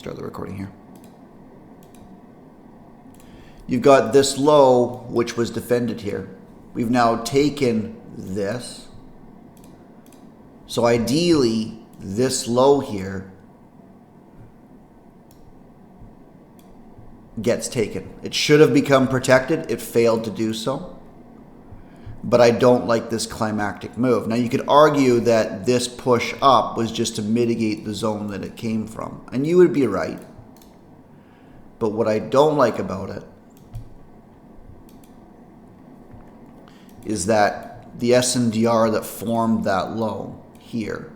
Start the recording here. You've got this low, which was defended here. We've now taken this. So ideally, this low here gets taken. It should have become protected. It failed to do so. But I don't like this climactic move. Now you could argue that this push up was just to mitigate the zone that it came from. And you would be right. But what I don't like about it is that the SNDR that formed that low here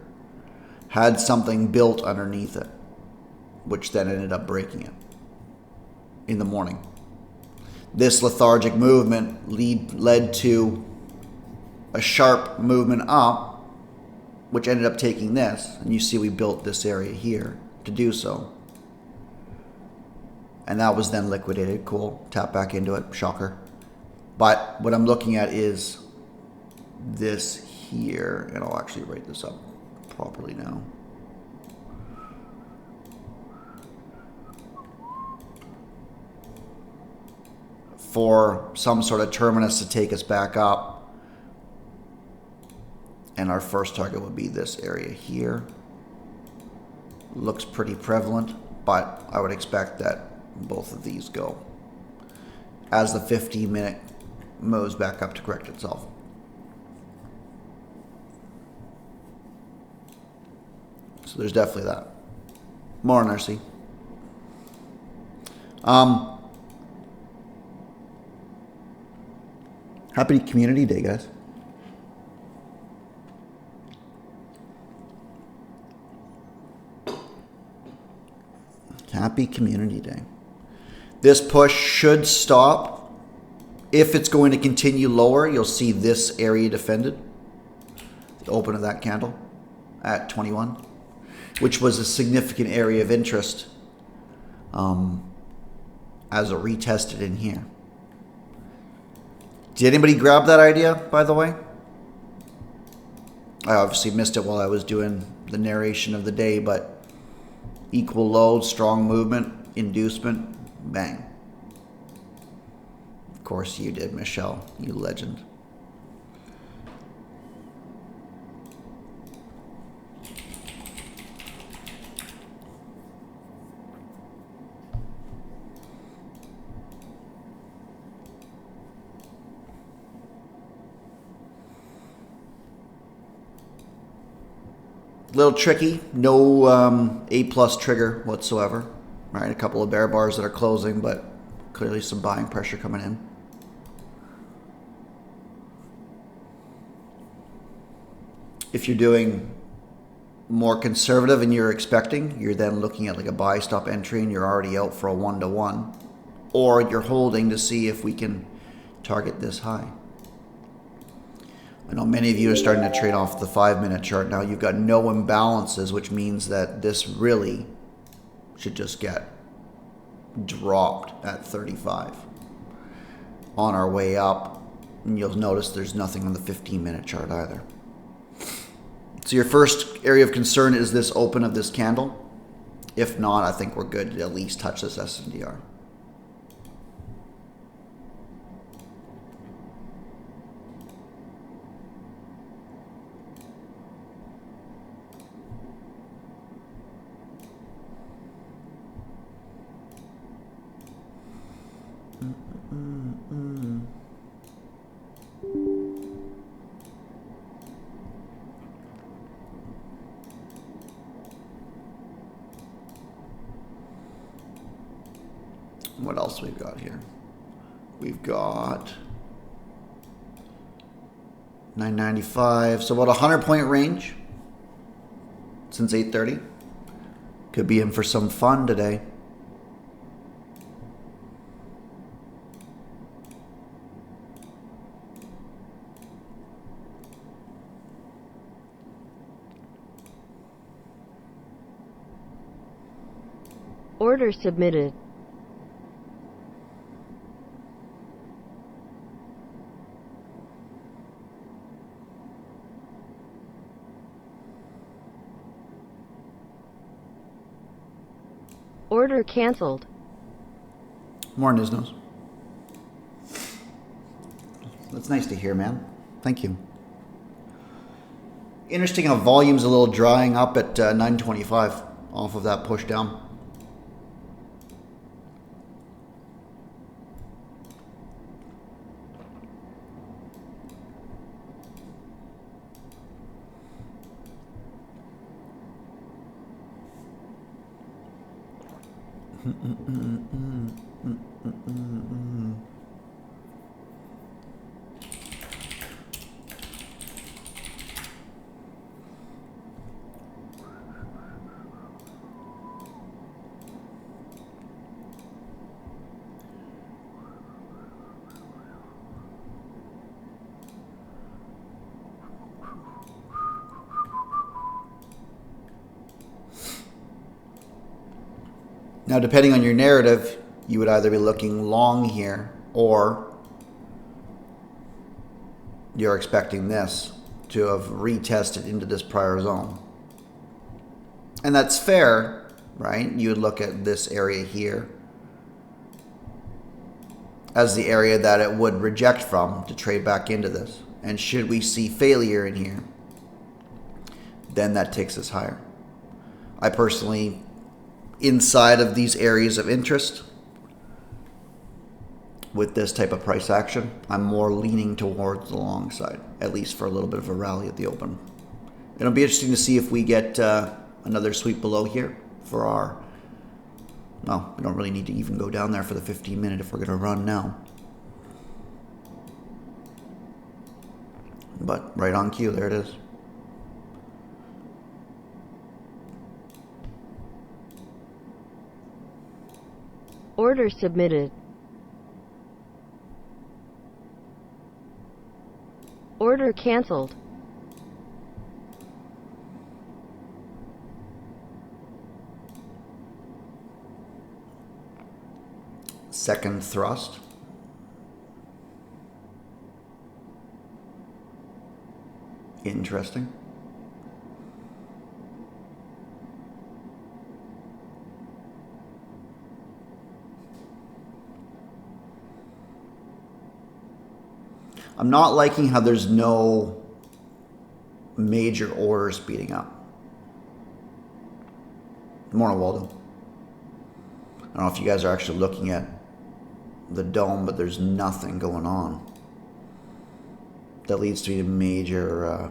had something built underneath it, which then ended up breaking it in the morning. This lethargic movement led to a sharp movement up, which ended up taking this. And you see we built this area here to do so. And that was then liquidated. Cool. Tap back into it. Shocker. But what I'm looking at is this here. And I'll actually write this up properly now. For some sort of terminus to take us back up. And our first target would be this area here. Looks pretty prevalent, but I would expect that both of these go as the 15-minute moves back up to correct itself. So there's definitely that. More on RC. Happy Community Day, guys. Happy Community Day. This push should stop. If it's going to continue lower, you'll see this area defended. The open of that candle at 21, which was a significant area of interest as it retested in here. Did anybody grab that idea, by the way? I obviously missed it while I was doing the narration of the day, but equal load, strong movement, inducement, bang. Of course you did, Michelle, you legend. Little tricky, no A+ trigger whatsoever. Right, a couple of bear bars that are closing, but clearly some buying pressure coming in. If you're doing more conservative and you're expecting, you're then looking at like a buy stop entry and you're already out for a 1-to-1. Or you're holding to see if we can target this high. I know many of you are starting to trade off the 5-minute chart now. You've got no imbalances, which means that this really should just get dropped at 35 on our way up. And you'll notice there's nothing on the 15-minute chart either. So your first area of concern is this open of this candle. If not, I think we're good to at least touch this SNDR. What else we've got here? We've got 995, so about 100-point range since 8:30. Could be in for some fun today. Order submitted. Order canceled. More Niznos. That's nice to hear, man. Thank you. Interesting how volume's a little drying up at 925 off of that push down. Now, depending on your narrative, you would either be looking long here or you're expecting this to have retested into this prior zone. And that's fair, right? You would look at this area here as the area that it would reject from to trade back into this. And should we see failure in here, then that takes us higher. I personally, inside of these areas of interest with this type of price action, I'm more leaning towards the long side, at least for a little bit of a rally at the open. It'll be interesting to see if we get another sweep below here for our, no, we don't really need to even go down there for the 15 minute if we're going to run now. But right on cue, there it is. Order submitted. Order canceled. Second thrust. Interesting. I'm not liking how there's no major orders speeding up. Morning, Waldo. I don't know if you guys are actually looking at the dome, but there's nothing going on that leads to a major,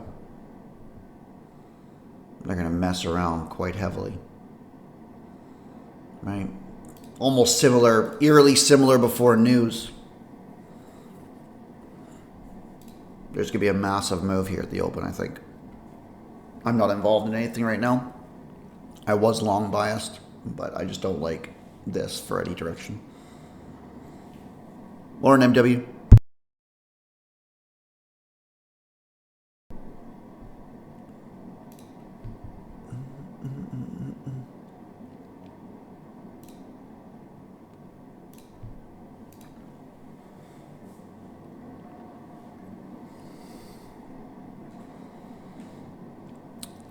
they're going to mess around quite heavily. Right? Almost similar, eerily similar before news. There's going to be a massive move here at the open, I think. I'm not involved in anything right now. I was long biased, but I just don't like this for any direction. Lauren MW.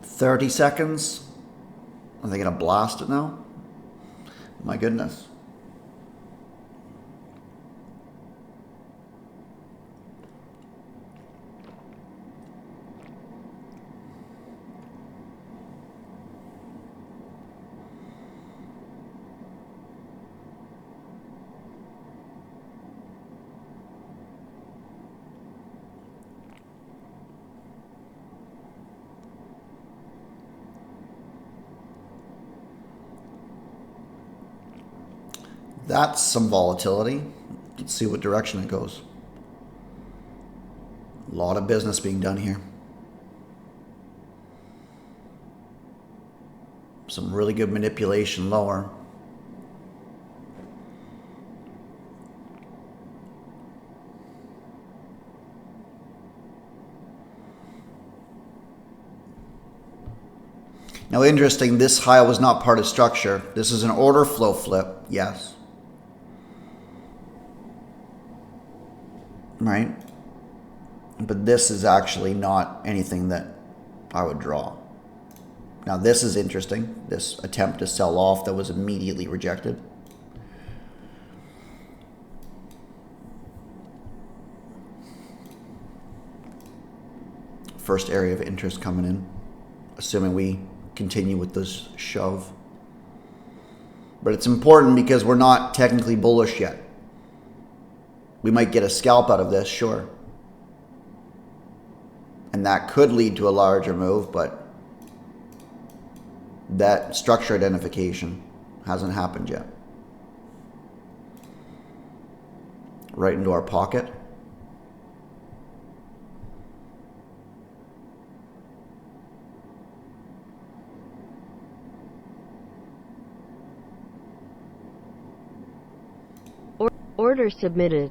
$30 seconds. Are they gonna blast it now? My goodness. That's some volatility. Let's see what direction it goes. A lot of business being done here. Some really good manipulation lower. Now, interesting, this high was not part of structure. This is an order flow flip, yes. Right? But this is actually not anything that I would draw. Now this is interesting. This attempt to sell off that was immediately rejected. First area of interest coming in, assuming we continue with this shove. But it's important because we're not technically bullish yet. We might get a scalp out of this, sure. And that could lead to a larger move, but that structure identification hasn't happened yet. Right into our pocket. Order submitted.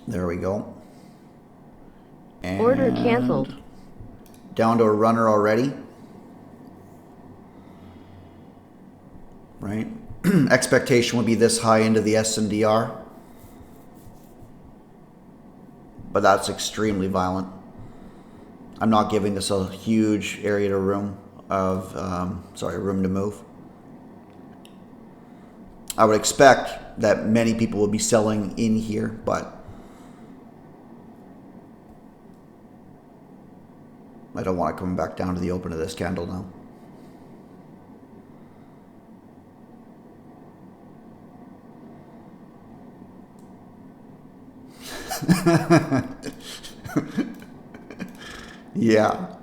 There we go. And Order canceled. Down to a runner already. Right? Expectation would be this high into the SNDR. But that's extremely violent. I'm not giving this a huge area to room to move. I would expect that many people will be selling in here, but I don't want it coming back down to the open of this candle now. Yeah.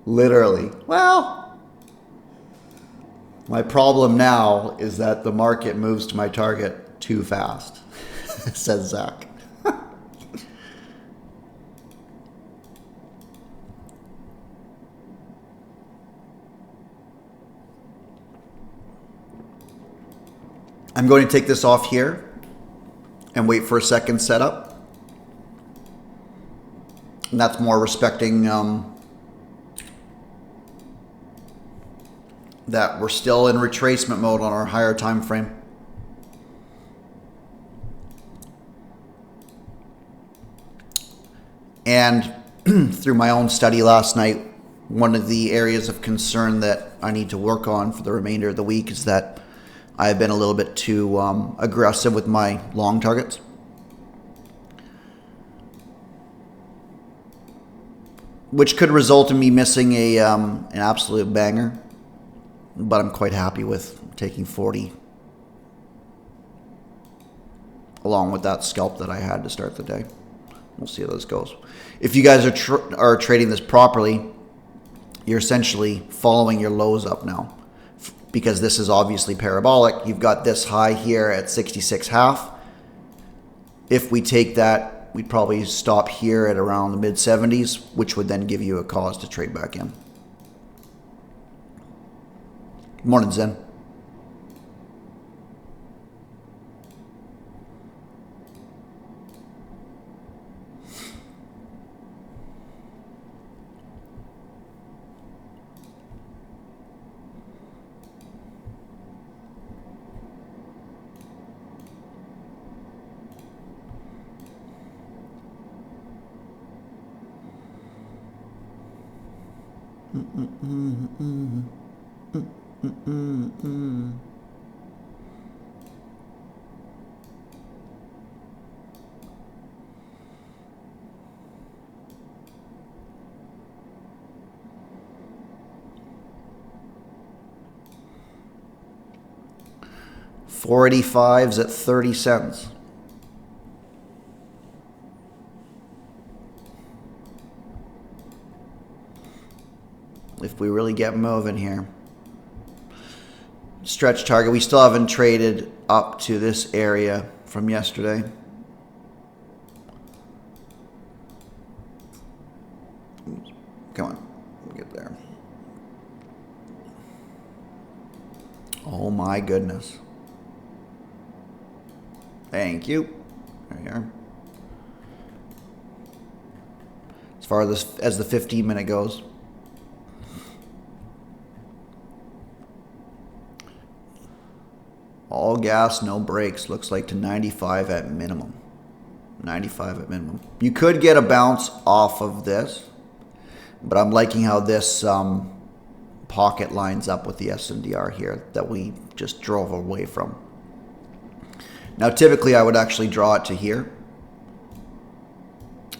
Literally. Well, my problem now is that the market moves to my target too fast, says Zach. I'm going to take this off here and wait for a second setup. And that's more respecting that we're still in retracement mode on our higher time frame. And through my own study last night, one of the areas of concern that I need to work on for the remainder of the week is that I've been a little bit too aggressive with my long targets. Which could result in me missing an absolute banger. But I'm quite happy with taking 40 along with that scalp that I had to start the day. We'll see how this goes. If you guys are trading this properly, you're essentially following your lows up now. Because this is obviously parabolic. You've got this high here at 66.5. If we take that, we'd probably stop here at around the mid 70s, which would then give you a cause to trade back in. Morning, Zen. $4.85's at 30 cents. If we really get moving here. Stretch target. We still haven't traded up to this area from yesterday. Come on. We'll get there. Oh my goodness. Thank you. There you are. As far as the 15-minute goes. All gas, no brakes. Looks like to 95 at minimum. 95 at minimum. You could get a bounce off of this, but I'm liking how this pocket lines up with the SNDR here that we just drove away from. Now, typically I would actually draw it to here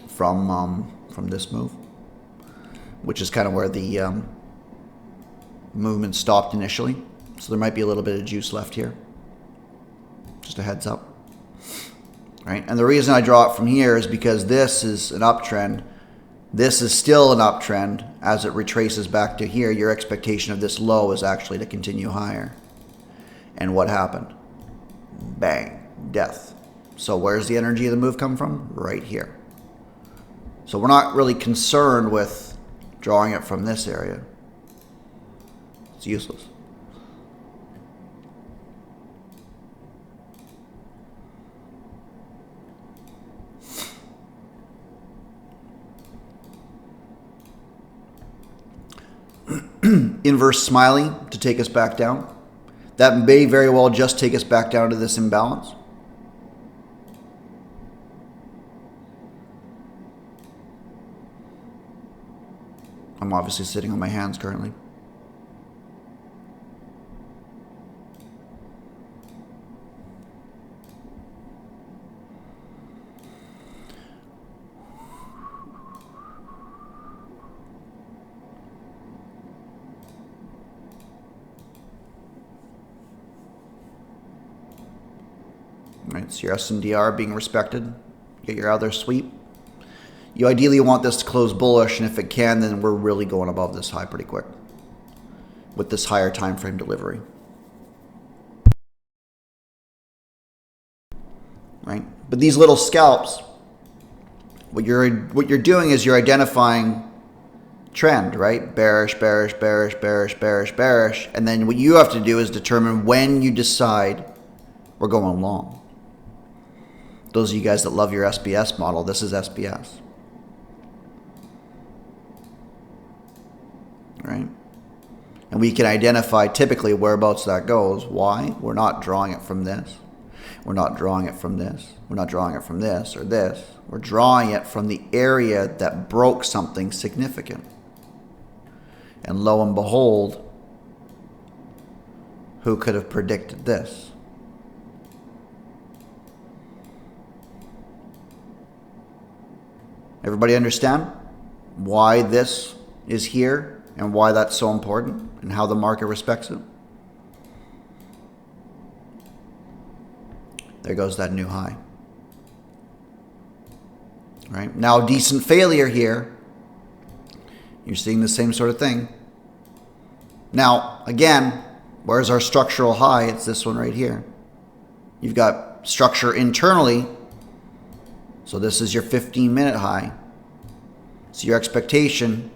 from this move, which is kind of where the movement stopped initially. So there might be a little bit of juice left here. Just a heads up. Right? And the reason I draw it from here is because this is an uptrend. This is still an uptrend. As it retraces back to here, your expectation of this low is actually to continue higher. And what happened? Bang. Death. So where's the energy of the move come from? Right here. So we're not really concerned with drawing it from this area. It's useless. Inverse smiley to take us back down. That may very well just take us back down to this imbalance. I'm obviously sitting on my hands currently. Right, so your SNDR being respected. Get your other sweep. You ideally want this to close bullish, and if it can, then we're really going above this high pretty quick with this higher time frame delivery. Right? But these little scalps, what you're doing is you're identifying trend, right? Bearish, bearish, bearish, bearish, bearish, bearish. And then what you have to do is determine when you decide we're going long. Those of you guys that love your SBS model, this is SBS. Right? And we can identify typically whereabouts that goes. Why? We're not drawing it from this. We're not drawing it from this. We're not drawing it from this or this. We're drawing it from the area that broke something significant. And lo and behold, who could have predicted this? Everybody understand why this is here and why that's so important and how the market respects it? There goes that new high. Right? Now, decent failure here. You're seeing the same sort of thing. Now, again, where's our structural high? It's this one right here. You've got structure internally. So this is your 15-minute high. So your expectation,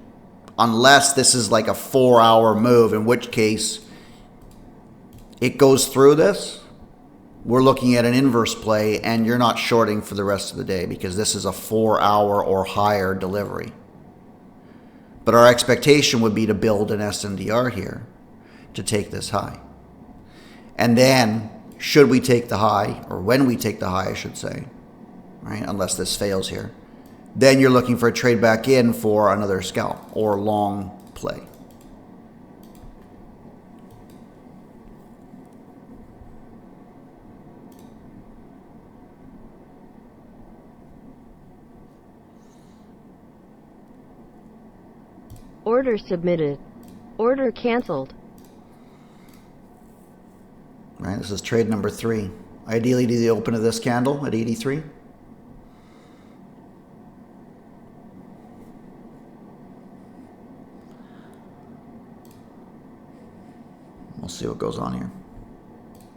unless this is like a 4-hour move, in which case it goes through this, we're looking at an inverse play and you're not shorting for the rest of the day because this is a 4-hour or higher delivery. But our expectation would be to build an SNDR here to take this high. And then, should we take the high, or when we take the high, I should say, right, unless this fails here, then you're looking for a trade back in for another scalp or long play. Order submitted. Order canceled. Right, this is trade number 3. Ideally, do the open of this candle at 83. We'll see what goes on here.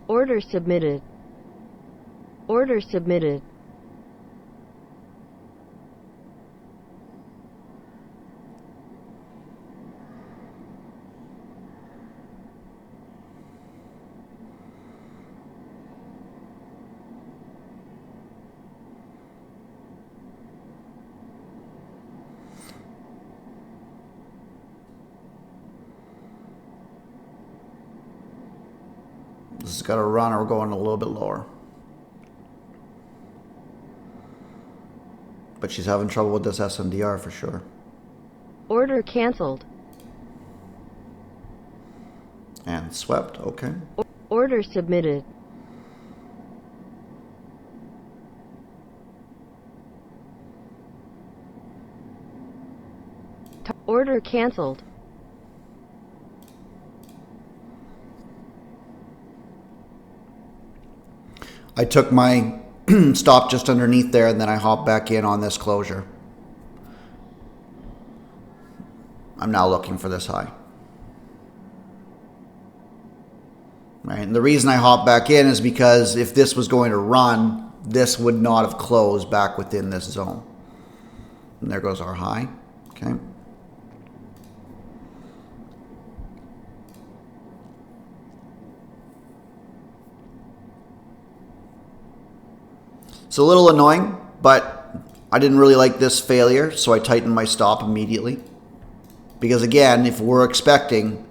Order submitted. Order submitted. This has got to run or we're going a little bit lower. but she's having trouble with this SNDR for sure. Order canceled. And swept, okay. Order submitted. Order canceled. I took my stop just underneath there, and then I hopped back in on this closure. I'm now looking for this high. Right, and the reason I hopped back in is because if this was going to run, this would not have closed back within this zone. And there goes our high. Okay. It's a little annoying, but I didn't really like this failure, so I tightened my stop immediately. Because again, if we're expecting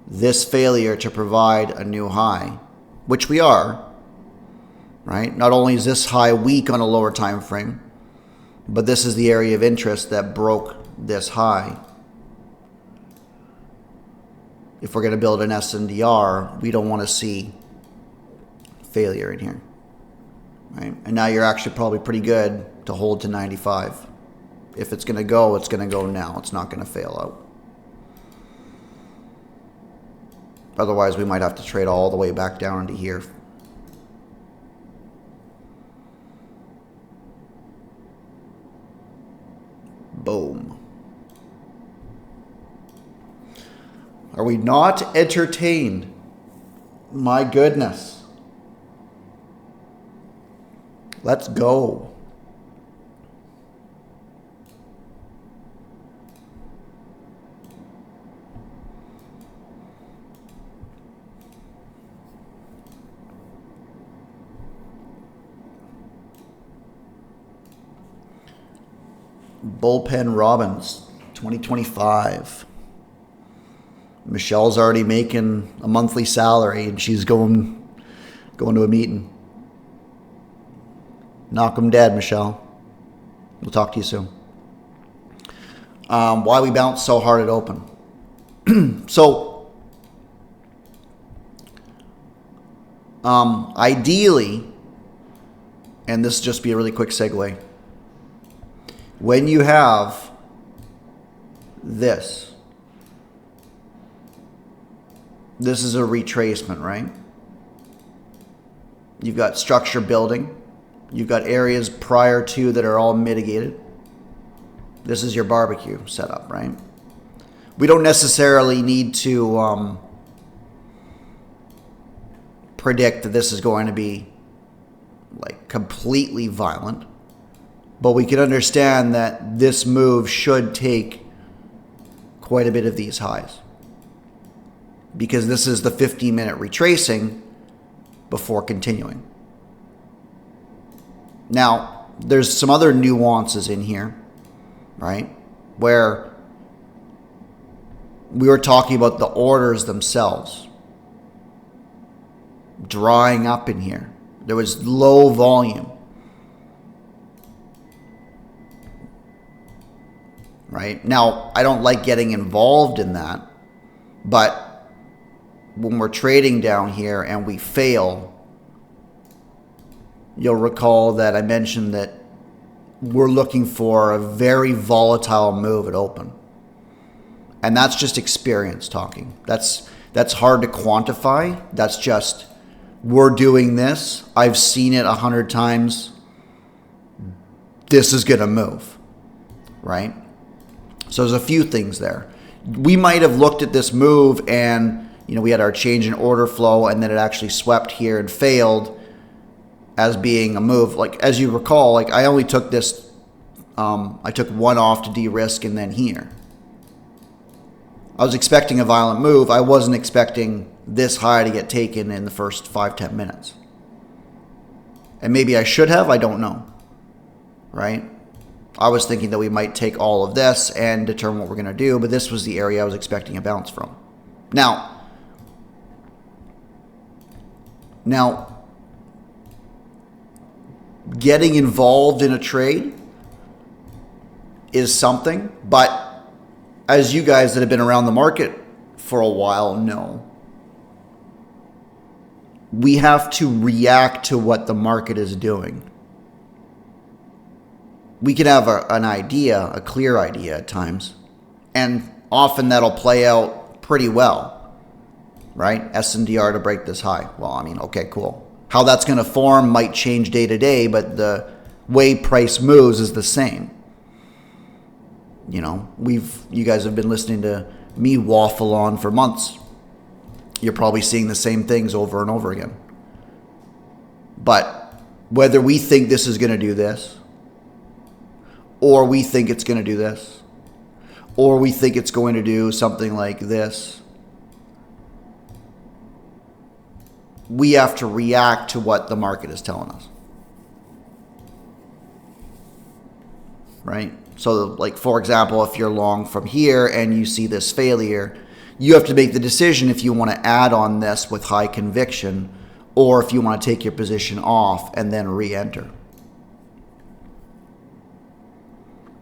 this failure to provide a new high, which we are, right? Not only is this high weak on a lower time frame, but this is the area of interest that broke this high. If we're going to build an SNDR, we don't want to see failure in here. Right? And now you're actually probably pretty good to hold to 95. If it's going to go, it's going to go now. It's not going to fail out. Otherwise, we might have to trade all the way back down into here. Boom. Are we not entertained? My goodness. Let's go. Bullpen Robbins, 2025. Michelle's already making a monthly salary and she's going to a meeting. Knock 'em dead, Michelle. We'll talk to you soon. Why we bounced so hard at open. So, ideally, and this will just be a really quick segue, when you have this is a retracement, right? You've got structure building. You've got areas prior to that are all mitigated. This is your barbecue setup, right? We don't necessarily need to predict that this is going to be like completely violent, but we can understand that this move should take quite a bit of these highs, because this is the 15-minute retracing before continuing. Now, there's some other nuances in here, right? Where we were talking about the orders themselves drying up in here. There was low volume, right? Now, I don't like getting involved in that, but when we're trading down here and we fail, you'll recall that I mentioned that we're looking for a very volatile move at open. And that's just experience talking. That's hard to quantify. That's just, we're doing this. I've seen it 100 times. This is going to move, right? So there's a few things there. We might have looked at this move and, we had our change in order flow, and then it actually swept here and failed as being a move. Like, as you recall, like I only took this, I took one off to de-risk and then here. I was expecting a violent move. I wasn't expecting this high to get taken in the first 5-10 minutes. And maybe I should have, I don't know. Right? I was thinking that we might take all of this and determine what we're going to do, but this was the area I was expecting a bounce from. Now, getting involved in a trade is something, but as you guys that have been around the market for a while know, we have to react to what the market is doing. We can have an idea, a clear idea at times, and often that'll play out pretty well, right? SNDR to break this high. Well, I mean, okay, cool. How that's going to form might change day to day, but the way price moves is the same. You know, you guys have been listening to me waffle on for months. You're probably seeing the same things over and over again. But whether we think this is going to do this, or we think it's going to do this, or we think it's going to do something like this, we have to react to what the market is telling us. Right? So, like, for example, if you're long from here and you see this failure, you have to make the decision if you want to add on this with high conviction, or if you want to take your position off and then re-enter.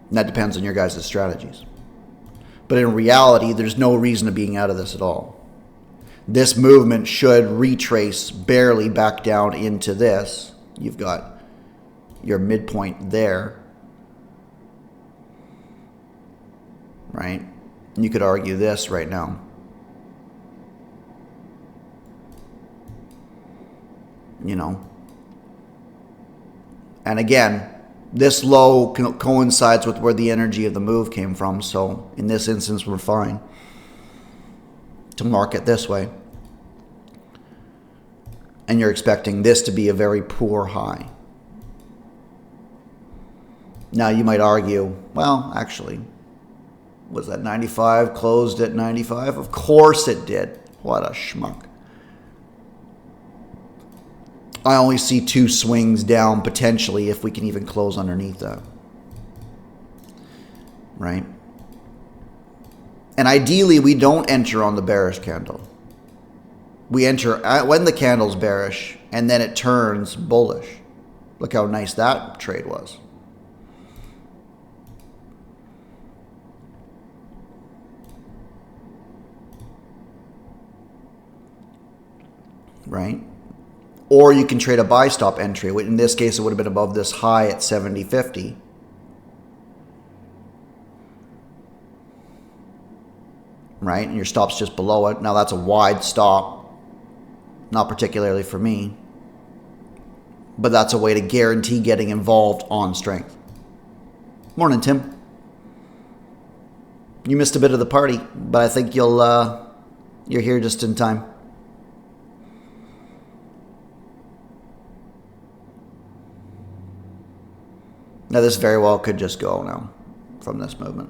And that depends on your guys' strategies. But in reality, there's no reason to being out of this at all. This movement should retrace barely back down into this. You've got your midpoint there. Right? You could argue this right now. You know. And again, this low coincides with where the energy of the move came from. So in this instance, we're fine to mark it this way. And you're expecting this to be a very poor high. Now you might argue, well, actually, was that 95 closed at 95? Of course it did. What a schmuck. I only see 2 swings down potentially if we can even close underneath that. Right? And ideally, we don't enter on the bearish candle. We enter when the candle's bearish and then it turns bullish. Look how nice that trade was. Right? Or you can trade a buy stop entry. In this case, it would have been above this high at 70.50. Right? And your stop's just below it. Now that's a wide stop. Not particularly for me. But that's a way to guarantee getting involved on strength. Morning, Tim. You missed a bit of the party, but I think you're here just in time. Now, this very well could just go now from this movement.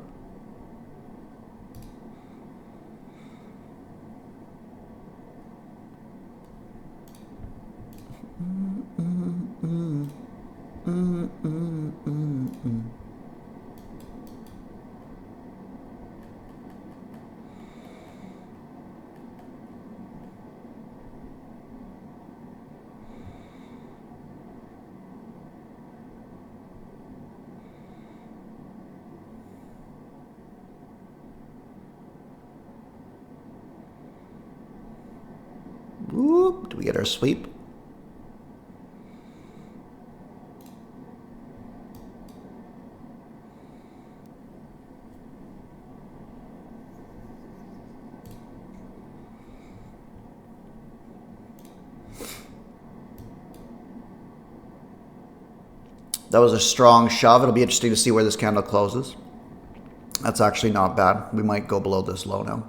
Whoop, do we get our sweep? That was a strong shove. It'll be interesting to see where this candle closes. That's actually not bad. We might go below this low now.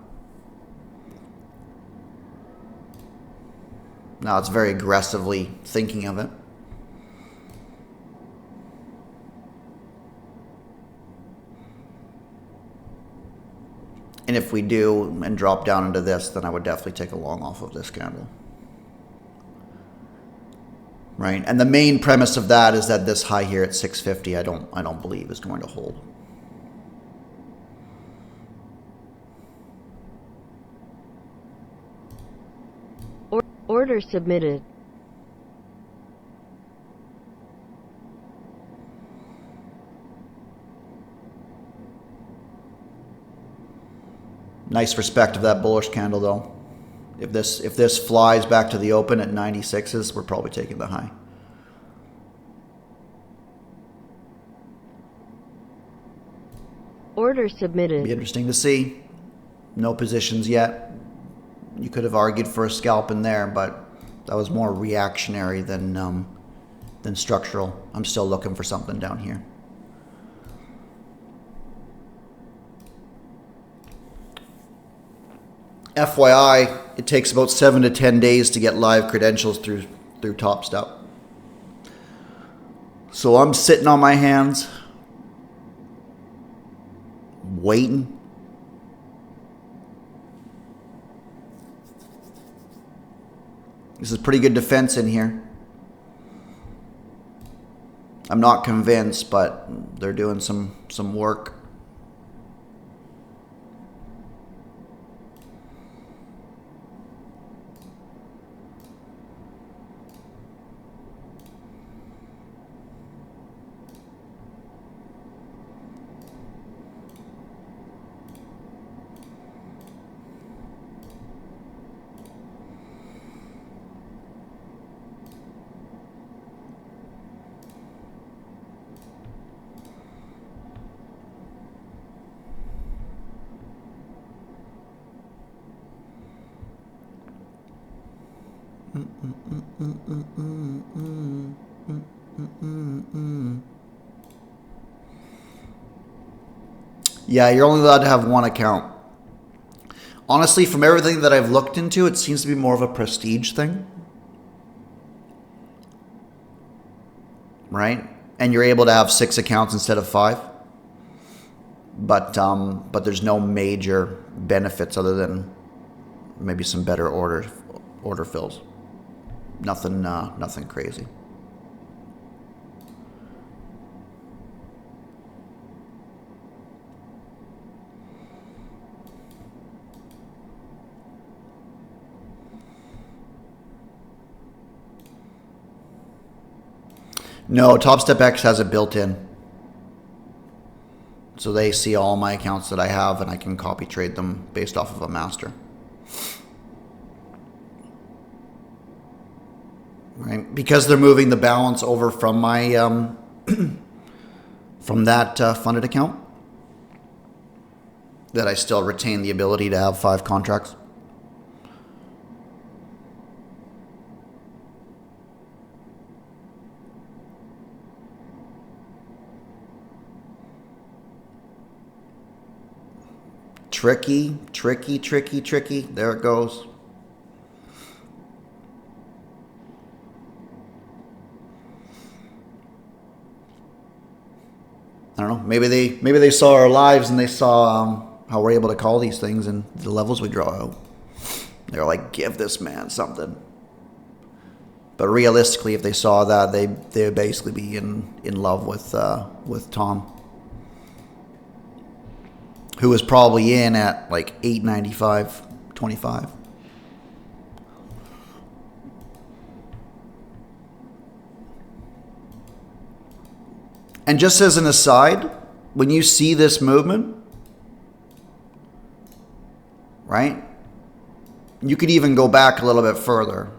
Now it's very aggressively thinking of it. And if we do and drop down into this, then I would definitely take a long off of this candle. Right? And the main premise of that is that this high here at 650, I don't believe is going to hold. Order submitted. Nice respect of that bullish candle though. If this flies back to the open at 96s, we're probably taking the high. Order submitted. Be interesting to see. No positions yet. You could have argued for a scalp in there, but that was more reactionary than structural. I'm still looking for something down here. FYI, it takes about 7 to 10 days to get live credentials through TopStep. So I'm sitting on my hands, waiting. This is pretty good defense in here. I'm not convinced, but they're doing some work. Yeah, you're only allowed to have one account. Honestly, from everything that I've looked into, it seems to be more of a prestige thing. Right? And you're able to have 6 accounts instead of 5. But there's no major benefits other than maybe some better order fills. Nothing crazy. No, TopStep X has it built in. So they see all my accounts that I have and I can copy trade them based off of a master. Right? Because they're moving the balance over from my from that funded account, that I still retain the ability to have 5 contracts. Tricky. There it goes. I don't know. Maybe they saw our lives and they saw how we're able to call these things and the levels we draw out. They're like, give this man something. But realistically, if they saw that, they would basically be in love with Tom, who was probably in at like 895.25. And just as an aside, when you see this movement, right, you could even go back a little bit further.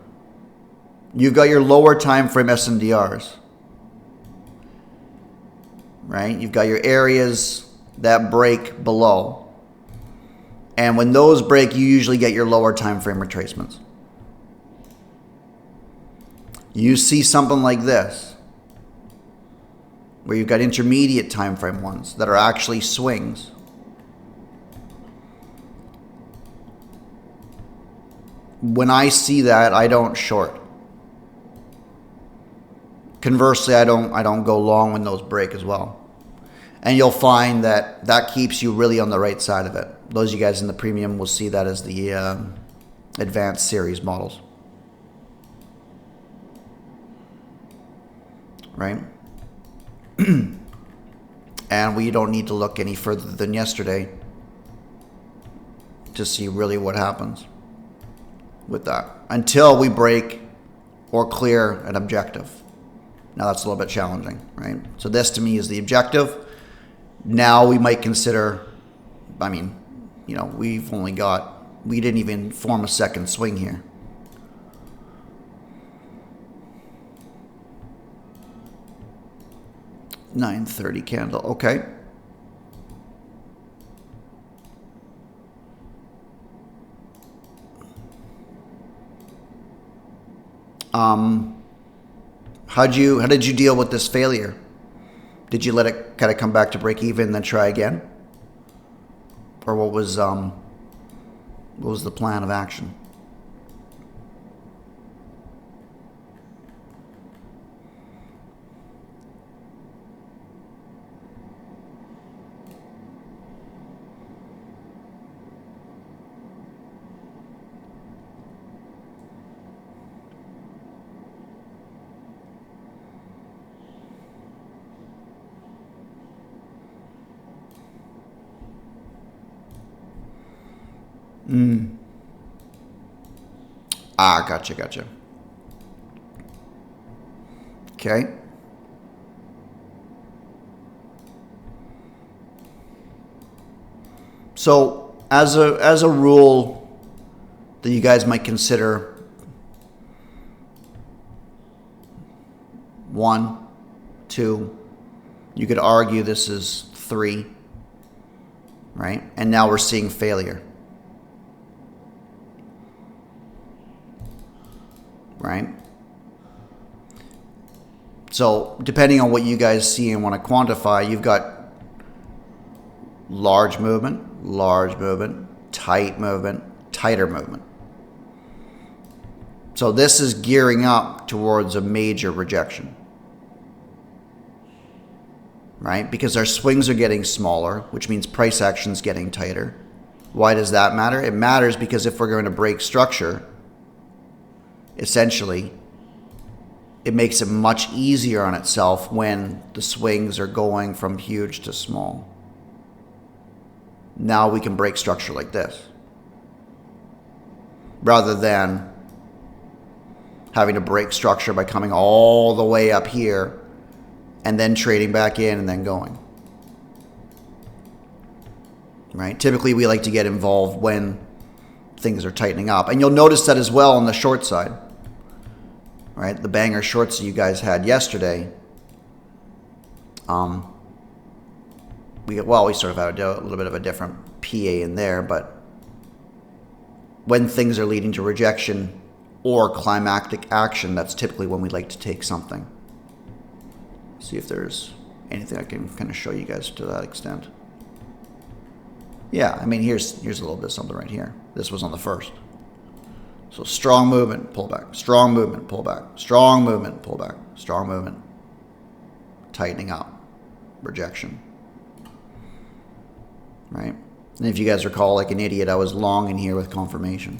You've got your lower time frame SNDRs, right? You've got your areas that break below. And when those break, you usually get your lower time frame retracements. You see something like this, where you've got intermediate time frame ones that are actually swings. When I see that, I don't short. Conversely, I don't go long when those break as well. And you'll find that that keeps you really on the right side of it. Those of you guys in the premium will see that as the advanced series models. Right? And we don't need to look any further than yesterday to see really what happens with that. Until we break or clear an objective. Now that's a little bit challenging, right? So this to me is the objective. Now we might consider, you know, we didn't even form a second swing here. $9.30 candle, okay. How did you deal with this failure? Did you let it kind of come back to break even and then try again? Or what was the plan of action? Ah, gotcha. Okay. So, as a rule that you guys might consider, 1, 2, you could argue this is 3, right? And now we're seeing failure. Right? So, depending on what you guys see and want to quantify, you've got large movement, tight movement, tighter movement. So this is gearing up towards a major rejection. Right? Because our swings are getting smaller, which means price action's getting tighter. Why does that matter? It matters because if we're going to break structure, essentially, it makes it much easier on itself when the swings are going from huge to small. Now we can break structure like this, rather than having to break structure by coming all the way up here and then trading back in and then going. Right? Typically, we like to get involved when things are tightening up. And you'll notice that as well on the short side. Right? The banger shorts that you guys had yesterday. We sort of had a little bit of a different PA in there, but when things are leading to rejection or climactic action, that's typically when we like to take something. See if there's anything I can kind of show you guys to that extent. Yeah, I mean, here's a little bit of something right here. This was on the first. So strong movement, pullback, strong movement, pullback, strong movement, pullback, strong movement, tightening up, rejection. Right? And if you guys recall, like an idiot, I was long in here with confirmation,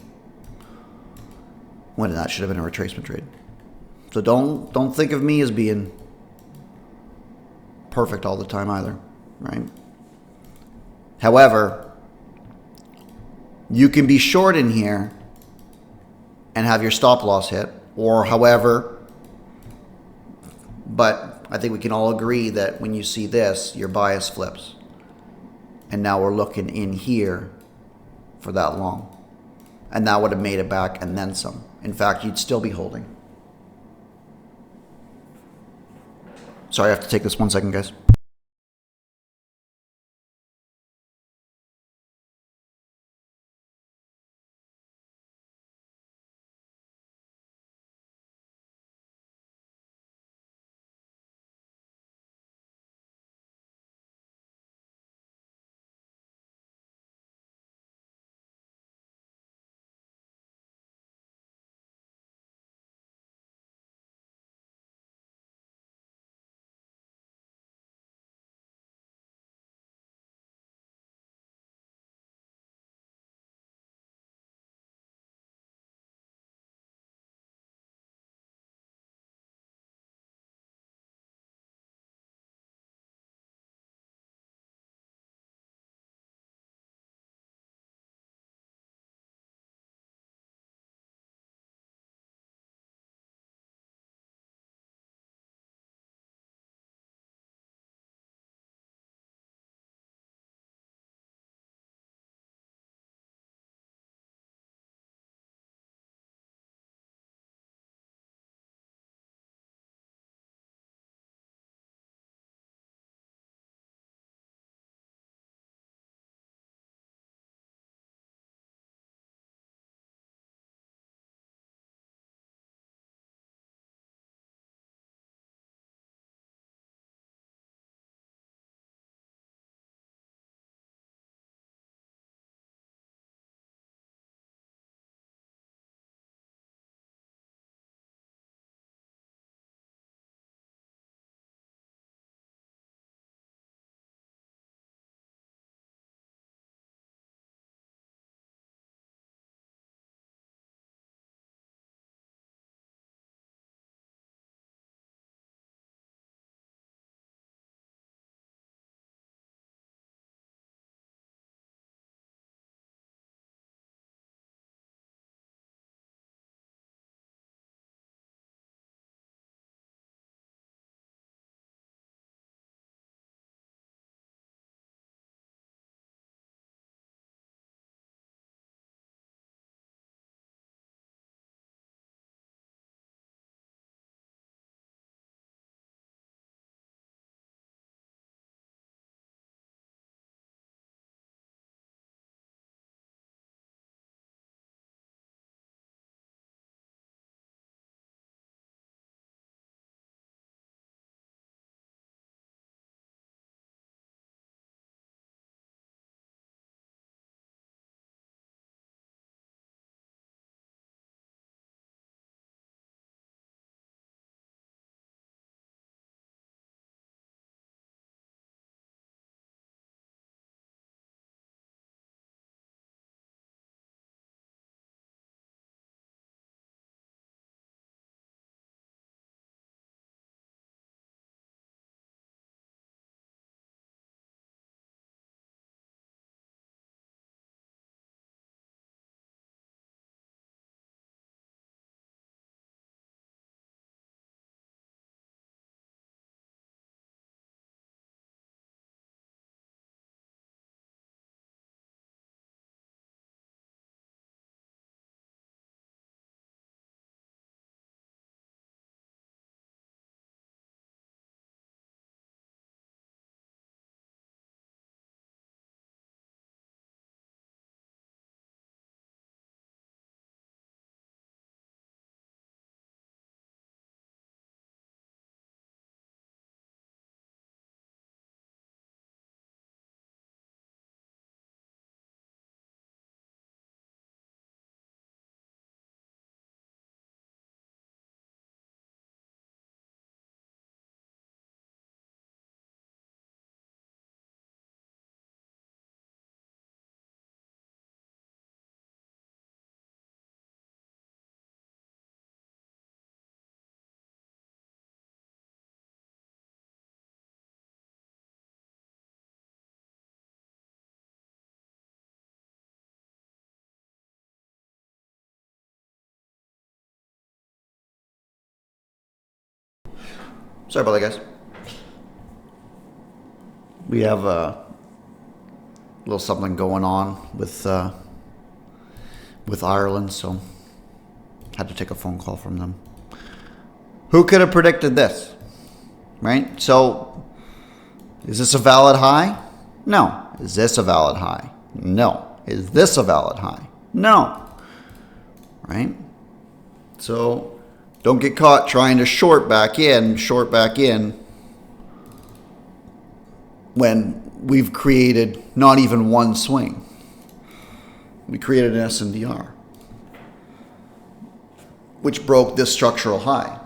when that should have been a retracement trade. So don't think of me as being perfect all the time either, right? However, you can be short in here and have your stop loss hit, or however, but I think we can all agree that when you see this, your bias flips. And now we're looking in here for that long. And that would have made it back and then some. In fact, you'd still be holding. Sorry, I have to take this 1 second, guys. Sorry about that, guys. We have a little something going on with Ireland, so had to take a phone call from them. Who could have predicted this? Right? So, is this a valid high? No. Is this a valid high? No. Is this a valid high? No. Right? So, don't get caught trying to short back in, when we've created not even one swing. We created an SNDR, which broke this structural high.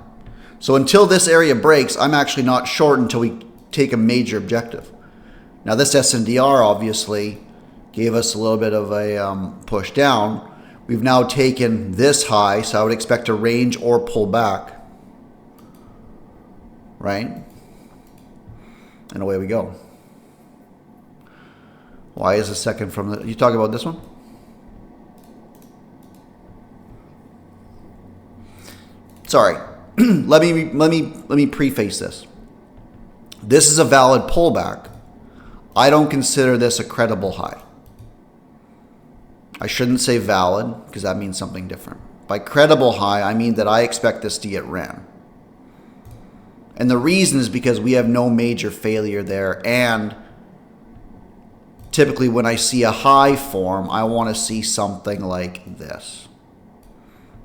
So until this area breaks, I'm actually not short until we take a major objective. Now this SNDR obviously gave us a little bit of a push down. We've now taken this high, so I would expect a range or pull back, right? And away we go. Why is the second from the... You talking about this one? Sorry. let me preface this. This is a valid pullback. I don't consider this a credible high. I shouldn't say valid because that means something different. By credible high, I mean that I expect this to get ran. And the reason is because we have no major failure there, and typically when I see a high form, I want to see something like this.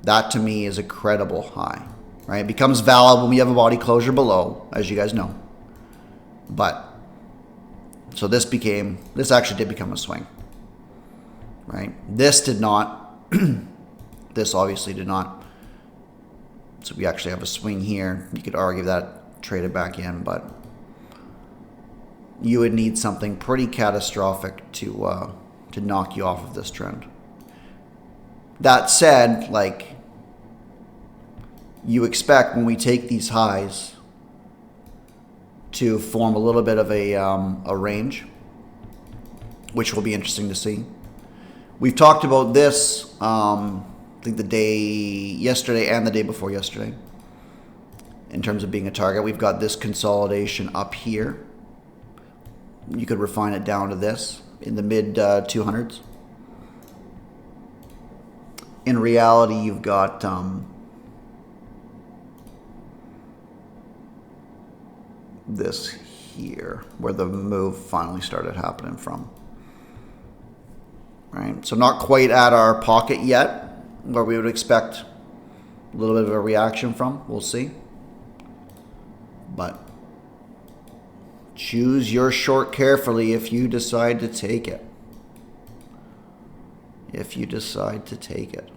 That to me is a credible high, right? It becomes valid when we have a body closure below, as you guys know. But, so this actually did become a swing, right? This did not, this obviously did not. So we actually have a swing here. You could argue that traded back in, but you would need something pretty catastrophic to knock you off of this trend. That said, like, you expect when we take these highs to form a little bit of a range, which will be interesting to see. We've talked about this, I think yesterday and the day before yesterday, in terms of being a target. We've got this consolidation up here. You could refine it down to this in the mid 200s. In reality, you've got this here, where the move finally started happening from. Right? So not quite at our pocket yet, where we would expect a little bit of a reaction from. We'll see. But choose your short carefully if you decide to take it. If you decide to take it.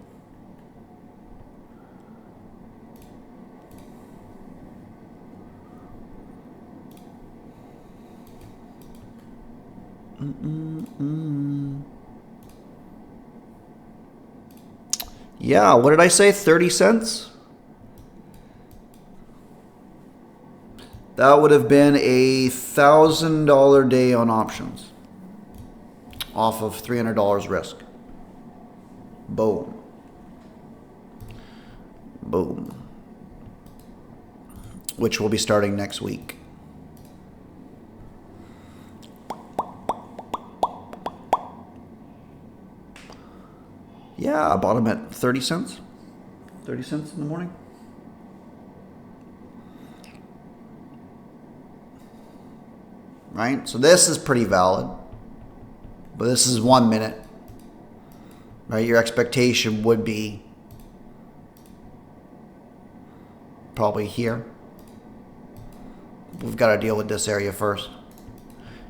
Yeah, what did I say? 30 cents? That would have been a $1,000 day on options off of $300 risk. Boom. Boom. Which will be starting next week. Yeah, I bought them at 30 cents. 30 cents in the morning. Right? So this is pretty valid. But this is 1 minute. Right? Your expectation would be probably here. We've got to deal with this area first.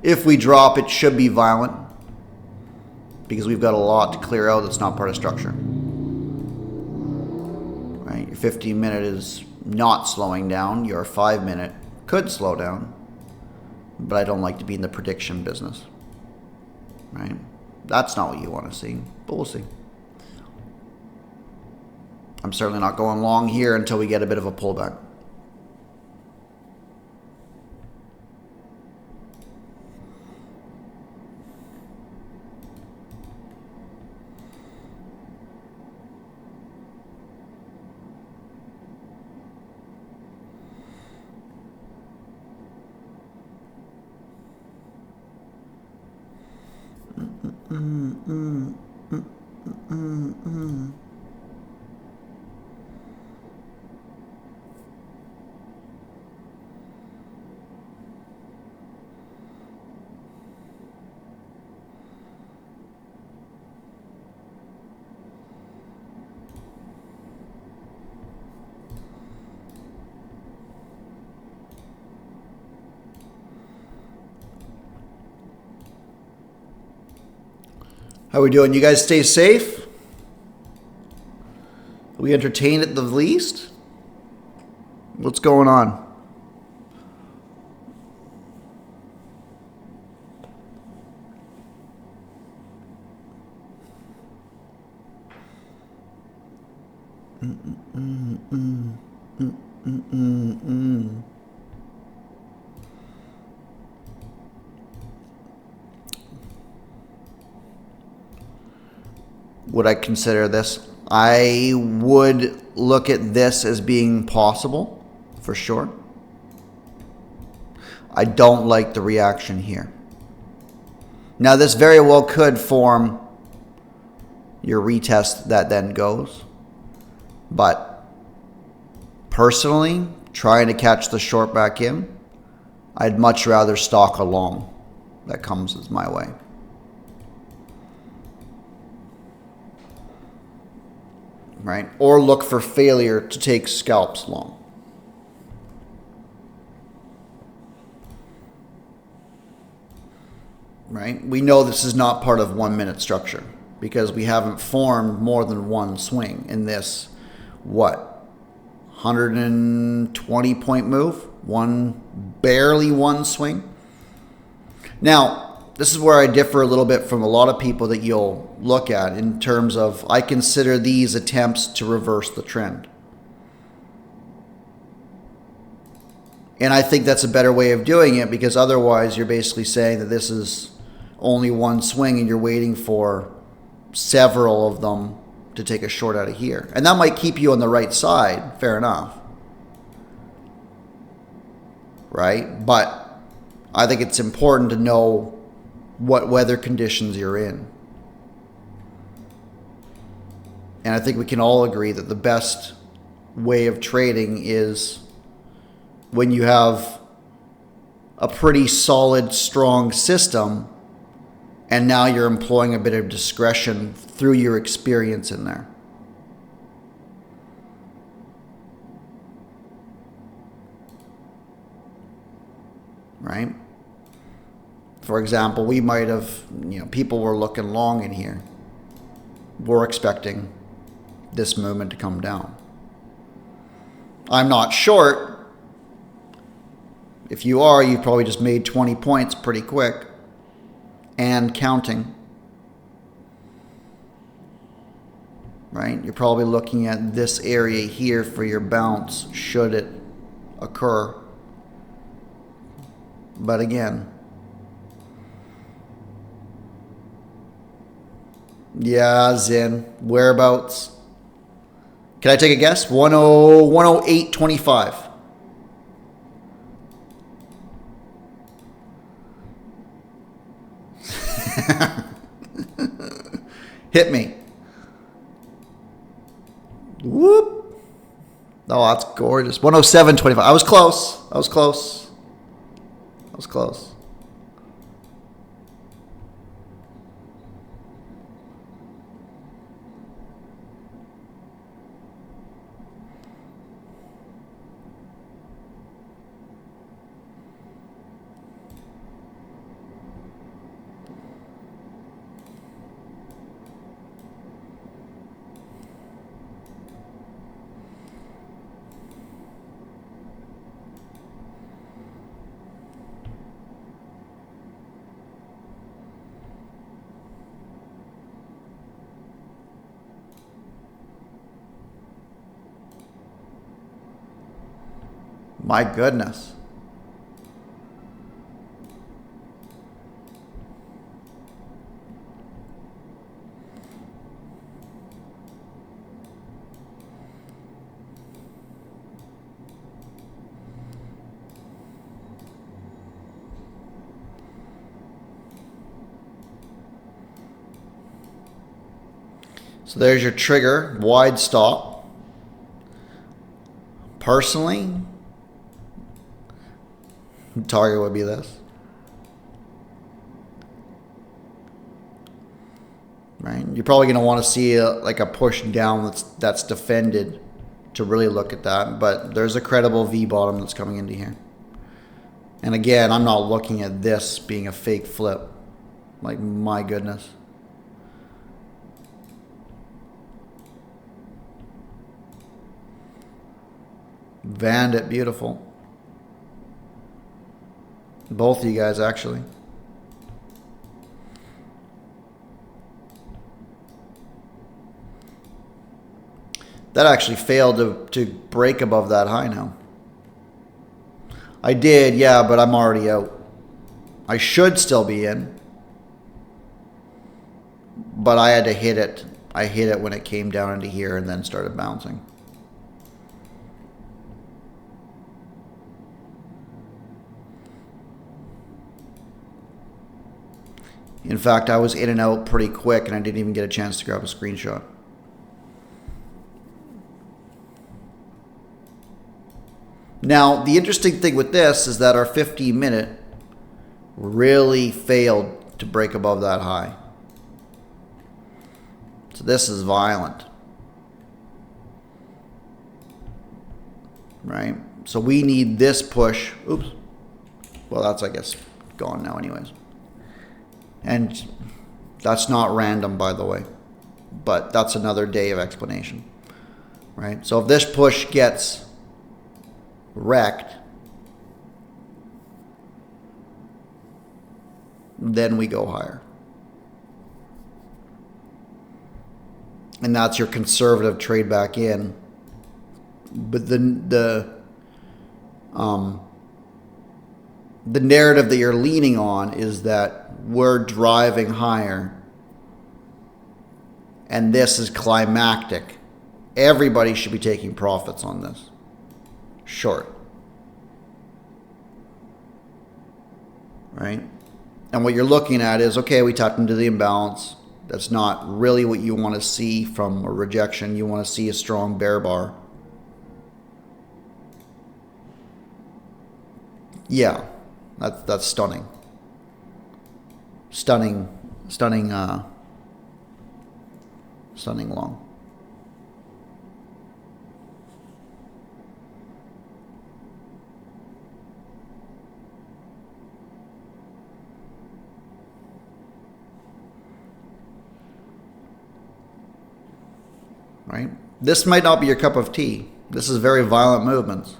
If we drop, it should be violent, because we've got a lot to clear out that's not part of structure. Right? Your 15-minute is not slowing down. Your 5-minute could slow down, but I don't like to be in the prediction business. Right? That's not what you want to see, but we'll see. I'm certainly not going long here until we get a bit of a pullback. How we doing? You guys stay safe? Are we entertained at the least? What's going on? Would I consider this? I would look at this as being possible, for sure. I don't like the reaction here. Now, this very well could form your retest that then goes. But personally, trying to catch the short back in, I'd much rather stalk a long that comes as my way. Right? Or look for failure to take scalps long. Right? We know this is not part of 1 minute structure because we haven't formed more than one swing in this, 120 point move? Barely one swing. Now, this is where I differ a little bit from a lot of people that you'll look at in terms of I consider these attempts to reverse the trend. And I think that's a better way of doing it because otherwise you're basically saying that this is only one swing and you're waiting for several of them to take a short out of here. And that might keep you on the right side, fair enough. Right? But I think it's important to know what weather conditions you're in. And I think we can all agree that the best way of trading is when you have a pretty solid, strong system, and now you're employing a bit of discretion through your experience in there. Right? For example, we might have, people were looking long in here. We're expecting this movement to come down. I'm not short. If you are, you've probably just made 20 points pretty quick and counting. Right? You're probably looking at this area here for your bounce should it occur. But again, yeah, Zin. Whereabouts? Can I take a guess? 108.25. Hit me. Whoop. Oh, that's gorgeous. 107.25. I was close. My goodness. So there's your trigger, wide stop. Personally, target would be this. Right? You're probably going to want to see like a push down that's defended to really look at that. But there's a credible V bottom that's coming into here. And again, I'm not looking at this being a fake flip. Like, my goodness. Vandit, beautiful. Both of you guys, actually. That actually failed to break above that high now. I did, yeah, but I'm already out. I should still be in. But I had to hit it. I hit it when it came down into here and then started bouncing. In fact, I was in and out pretty quick and I didn't even get a chance to grab a screenshot. Now, the interesting thing with this is that our 15-minute really failed to break above that high. So this is violent. Right? So we need this push. Oops. Well, that's, I guess, gone now anyways. And that's not random, by the way. But that's another day of explanation. Right? So if this push gets wrecked, then we go higher. And that's your conservative trade back in. But the narrative that you're leaning on is that we're driving higher and this is climactic. Everybody should be taking profits on this. Short. Right? And what you're looking at is, okay, we tapped into the imbalance. That's not really what you want to see from a rejection. You want to see a strong bear bar. Yeah, that's stunning. Stunning long. Right? This might not be your cup of tea. This is very violent movements.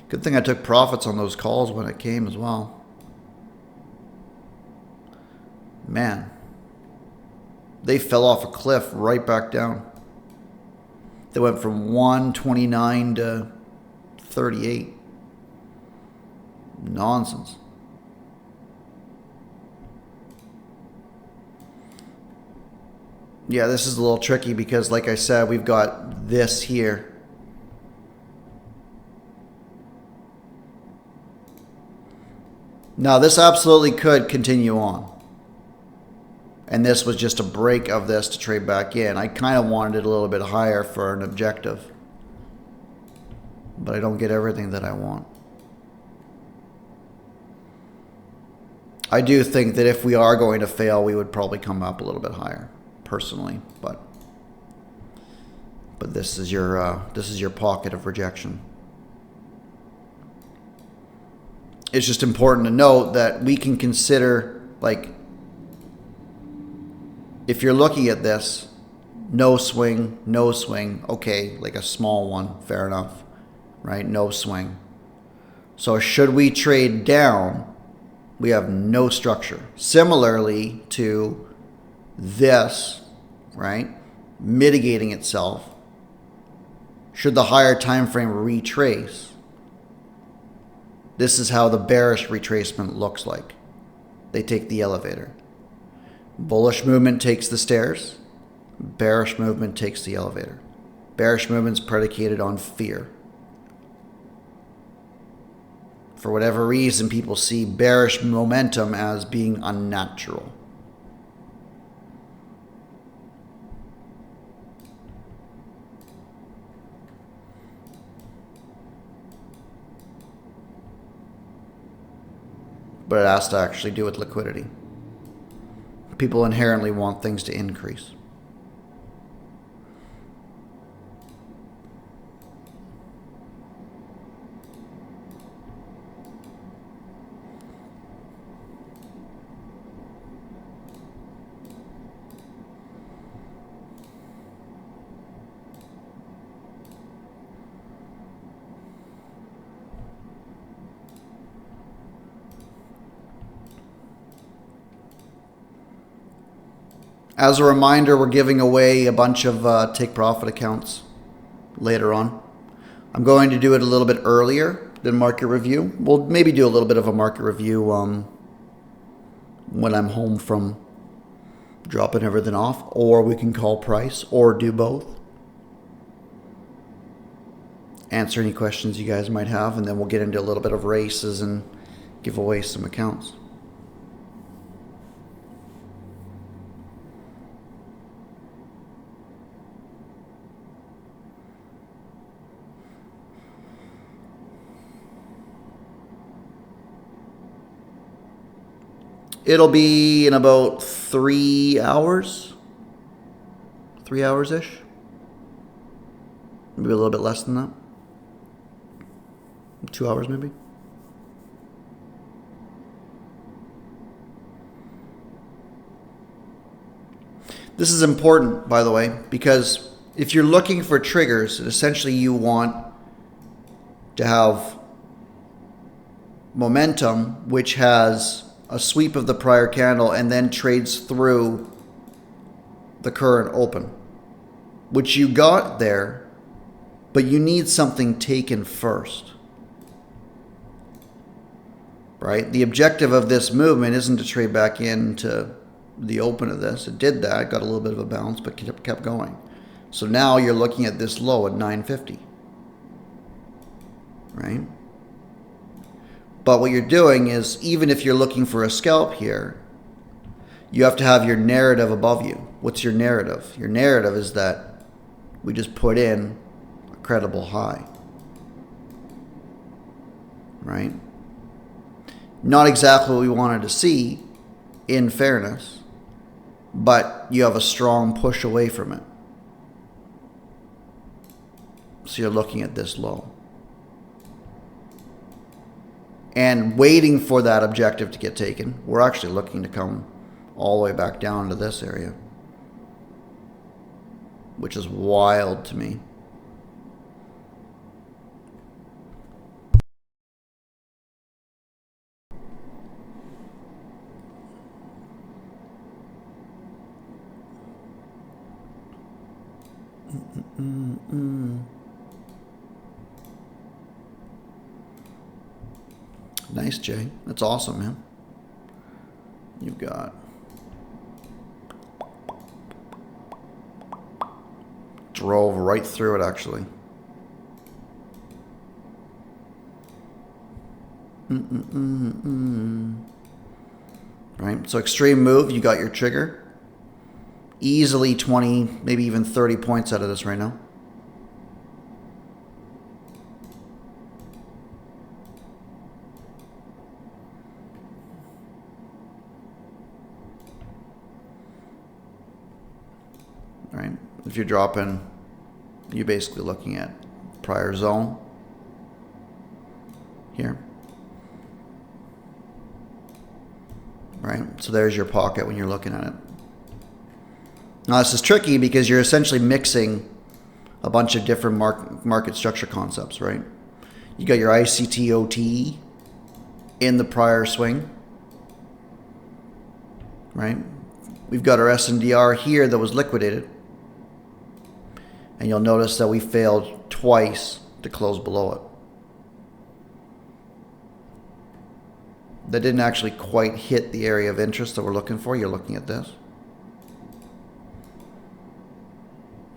Good thing I took profits on those calls when it came as well. Man, they fell off a cliff right back down. They went from 129 to 38. Nonsense. Yeah, this is a little tricky because, like I said, we've got this here. Now, this absolutely could continue on. And this was just a break of this to trade back in. I kind of wanted it a little bit higher for an objective. But I don't get everything that I want. I do think that if we are going to fail, we would probably come up a little bit higher, personally. But this is your pocket of rejection. It's just important to note that we can consider, like, if you're looking at this, no swing, okay, like a small one, fair enough, right? No swing. So should we trade down, we have no structure. Similarly to this, right, mitigating itself, should the higher time frame retrace, this is how the bearish retracement looks like. They take the elevator. Bullish movement takes the stairs. Bearish movement takes the elevator. Bearish movement's predicated on fear. For whatever reason, people see bearish momentum as being unnatural. But it has to actually do with liquidity. People inherently want things to increase. As a reminder, we're giving away a bunch of take profit accounts later on. I'm going to do it a little bit earlier than market review. We'll maybe do a little bit of a market review when I'm home from dropping everything off, or we can call price, or do both. Answer any questions you guys might have, and then we'll get into a little bit of races and give away some accounts. It'll be in about 3 hours. 3 hours-ish. Maybe a little bit less than that. 2 hours maybe. This is important, by the way, because if you're looking for triggers, essentially you want to have momentum, which has a sweep of the prior candle and then trades through the current open, which you got there, but you need something taken first, right? The objective of this movement isn't to trade back into the open of this. It did that, got a little bit of a bounce, but kept going. So now you're looking at this low at 950, right? But what you're doing is, even if you're looking for a scalp here, you have to have your narrative above you. What's your narrative? Your narrative is that we just put in a credible high, right? Not exactly what we wanted to see, in fairness, but you have a strong push away from it. So you're looking at this low and waiting for that objective to get taken. We're actually looking to come all the way back down to this area, which is wild to me. Nice, Jay. That's awesome, man. You've got drove right through it, actually. Right, so extreme move, you got your trigger. Easily 20, maybe even 30 points out of this right now. Right, if you're dropping, you're basically looking at prior zone here. Right, so there's your pocket when you're looking at it. Now this is tricky because you're essentially mixing a bunch of different market structure concepts, right? You got your ICT OTE in the prior swing, right? we've got our SNDR here that was liquidated. And you'll notice that we failed twice to close below it. That didn't actually quite hit the area of interest that we're looking for. You're looking at this.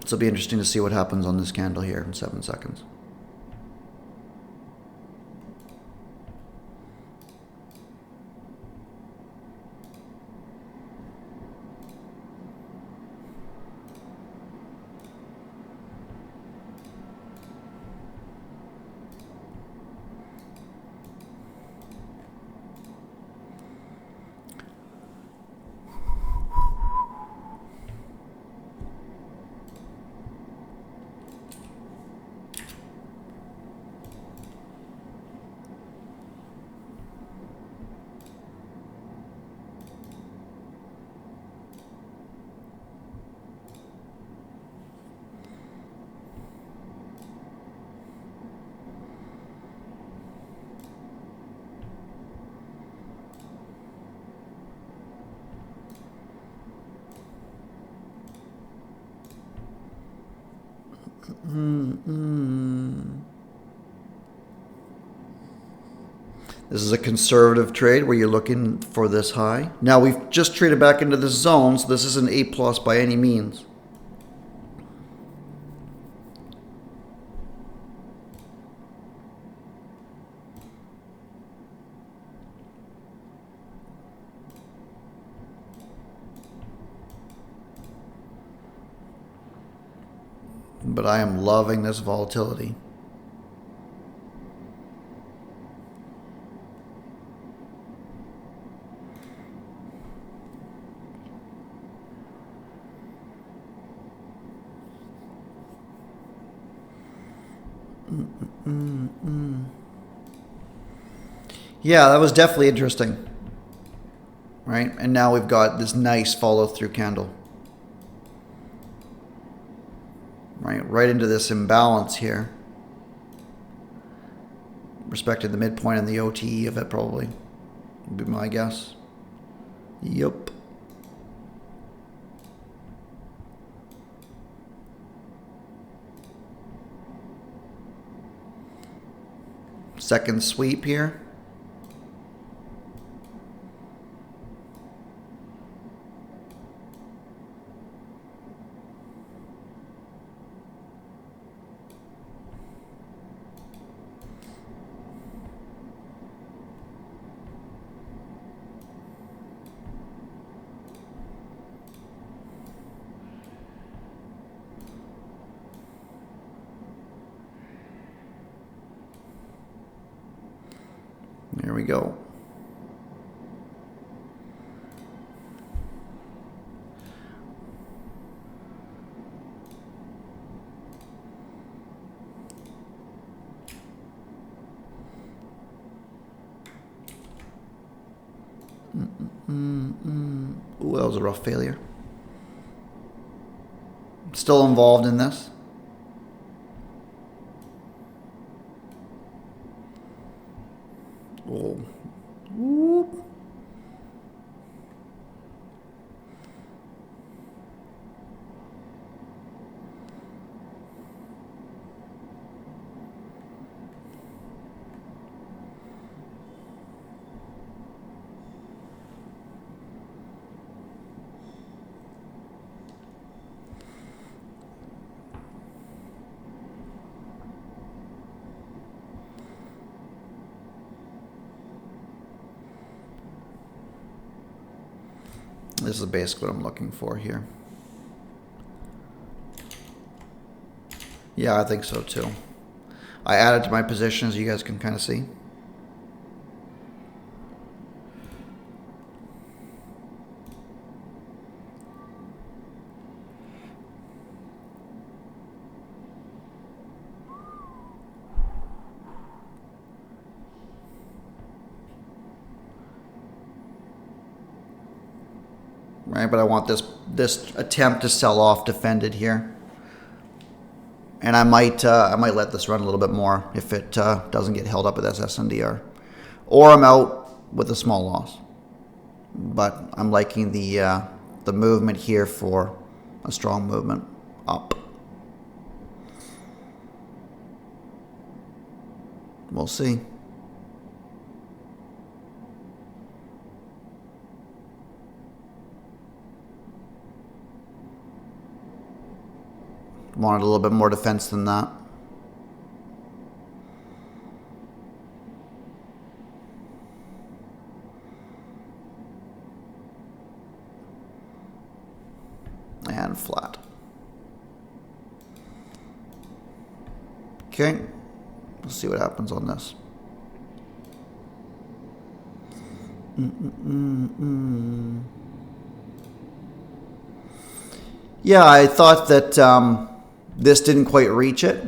So it'll be interesting to see what happens on this candle here in 7 seconds. This is a conservative trade where you're looking for this high. Now we've just traded back into this zone, so this isn't A plus by any means. But I am loving this volatility. Yeah, that was definitely interesting. Right? And now we've got this nice follow through candle. Right into this imbalance here. Respected the midpoint and the OTE of it probably. Would be my guess. Yup. Second sweep here. There we go. Ooh, that was a rough failure. Still involved in this. Oh. Whoop. This is basically what I'm looking for here. Yeah, I think so too. I added to my position, as you guys can kind of see. Right, but I want this attempt to sell off defended here, and I might let this run a little bit more if it doesn't get held up at this SNDR, or I'm out with a small loss. But I'm liking the the movement here for a strong movement up. We'll see. Wanted a little bit more defense than that. And flat. Okay, let's see what happens on this. Yeah, I thought that this didn't quite reach it.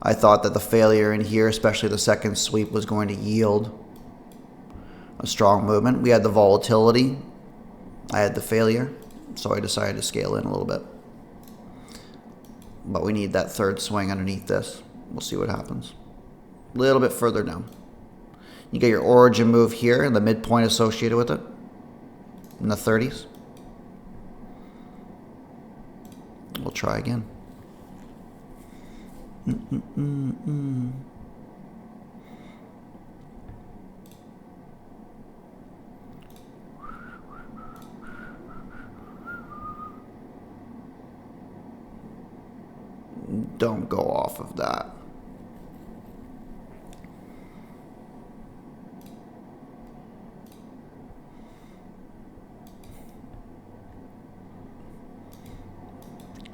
I thought that the failure in here, especially the second sweep, was going to yield a strong movement. We had the volatility. I had the failure, so I decided to scale in a little bit. But we need that third swing underneath this. We'll see what happens. A little bit further down. You get your origin move here and the midpoint associated with it in the 30s. We'll try again. Don't go off of that.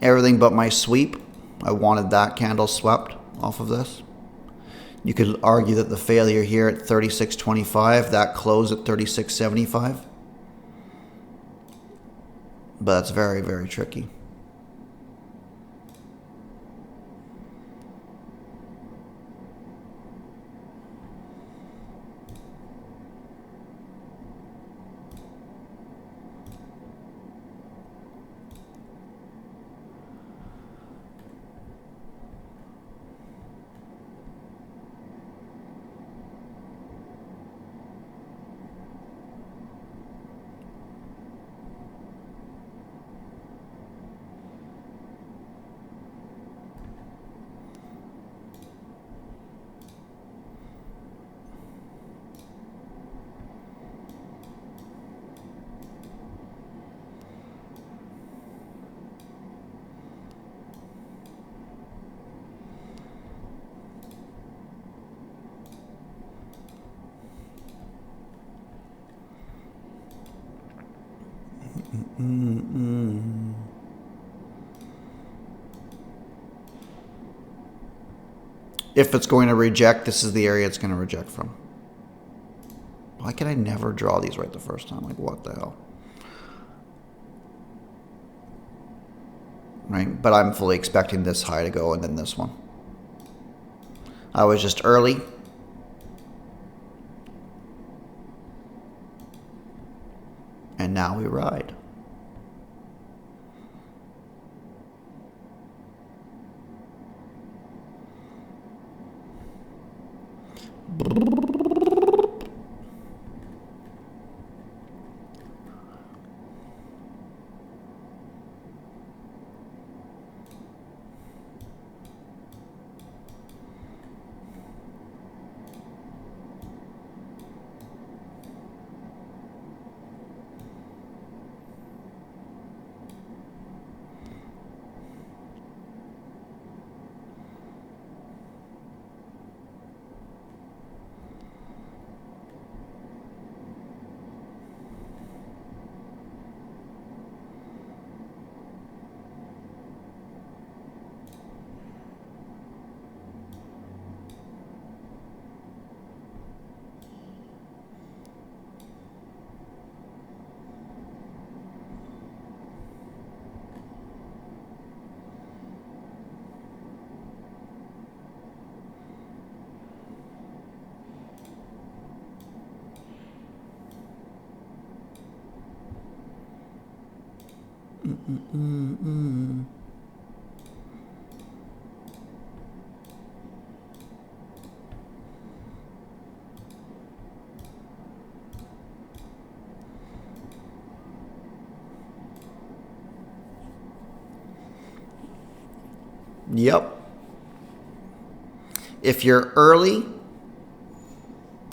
Everything but my sweep. I wanted that candle swept off of this. You could argue that the failure here at 36.25, that close at 36.75. But that's very, very tricky. If it's going to reject, this is the area it's going to reject from. Why can I never draw these right the first time? Like, what the hell? Right? But I'm fully expecting this high to go and then this one. I was just early. And now we ride. Yep. If you're early,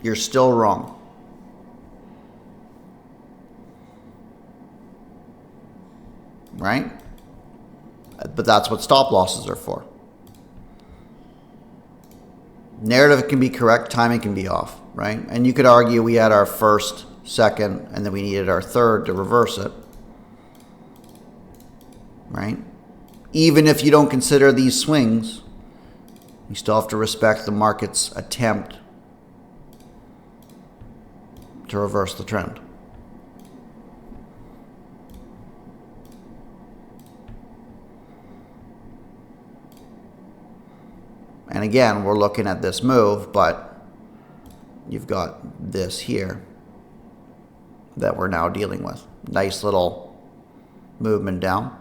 you're still wrong. Right? But that's what stop losses are for. Narrative can be correct, timing can be off, right? And you could argue we had our first, second, and then we needed our third to reverse it. Right? Even if you don't consider these swings, you still have to respect the market's attempt to reverse the trend. And again, we're looking at this move, but you've got this here that we're now dealing with. Nice little movement down.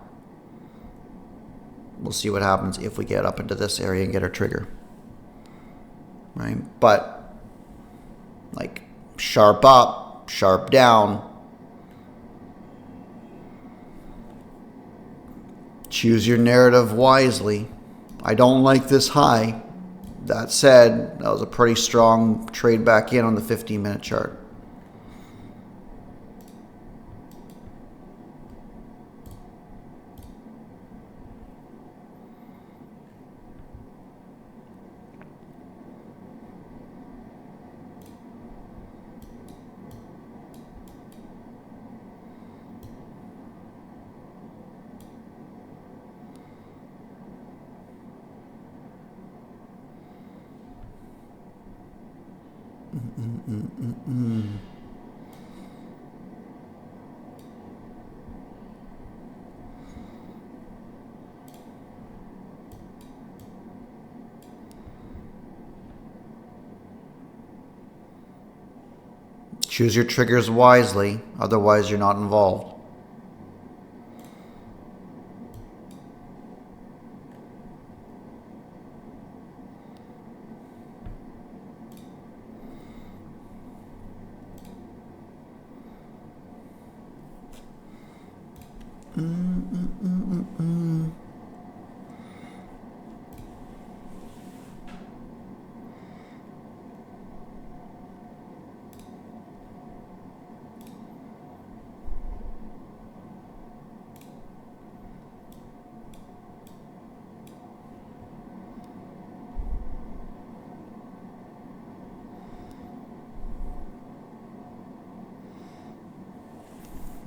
We'll see what happens if we get up into this area and get our trigger. Right? But like sharp up, sharp down. Choose your narrative wisely. I don't like this high. That said, that was a pretty strong trade back in on the 15-minute chart. Choose your triggers wisely, otherwise you're not involved.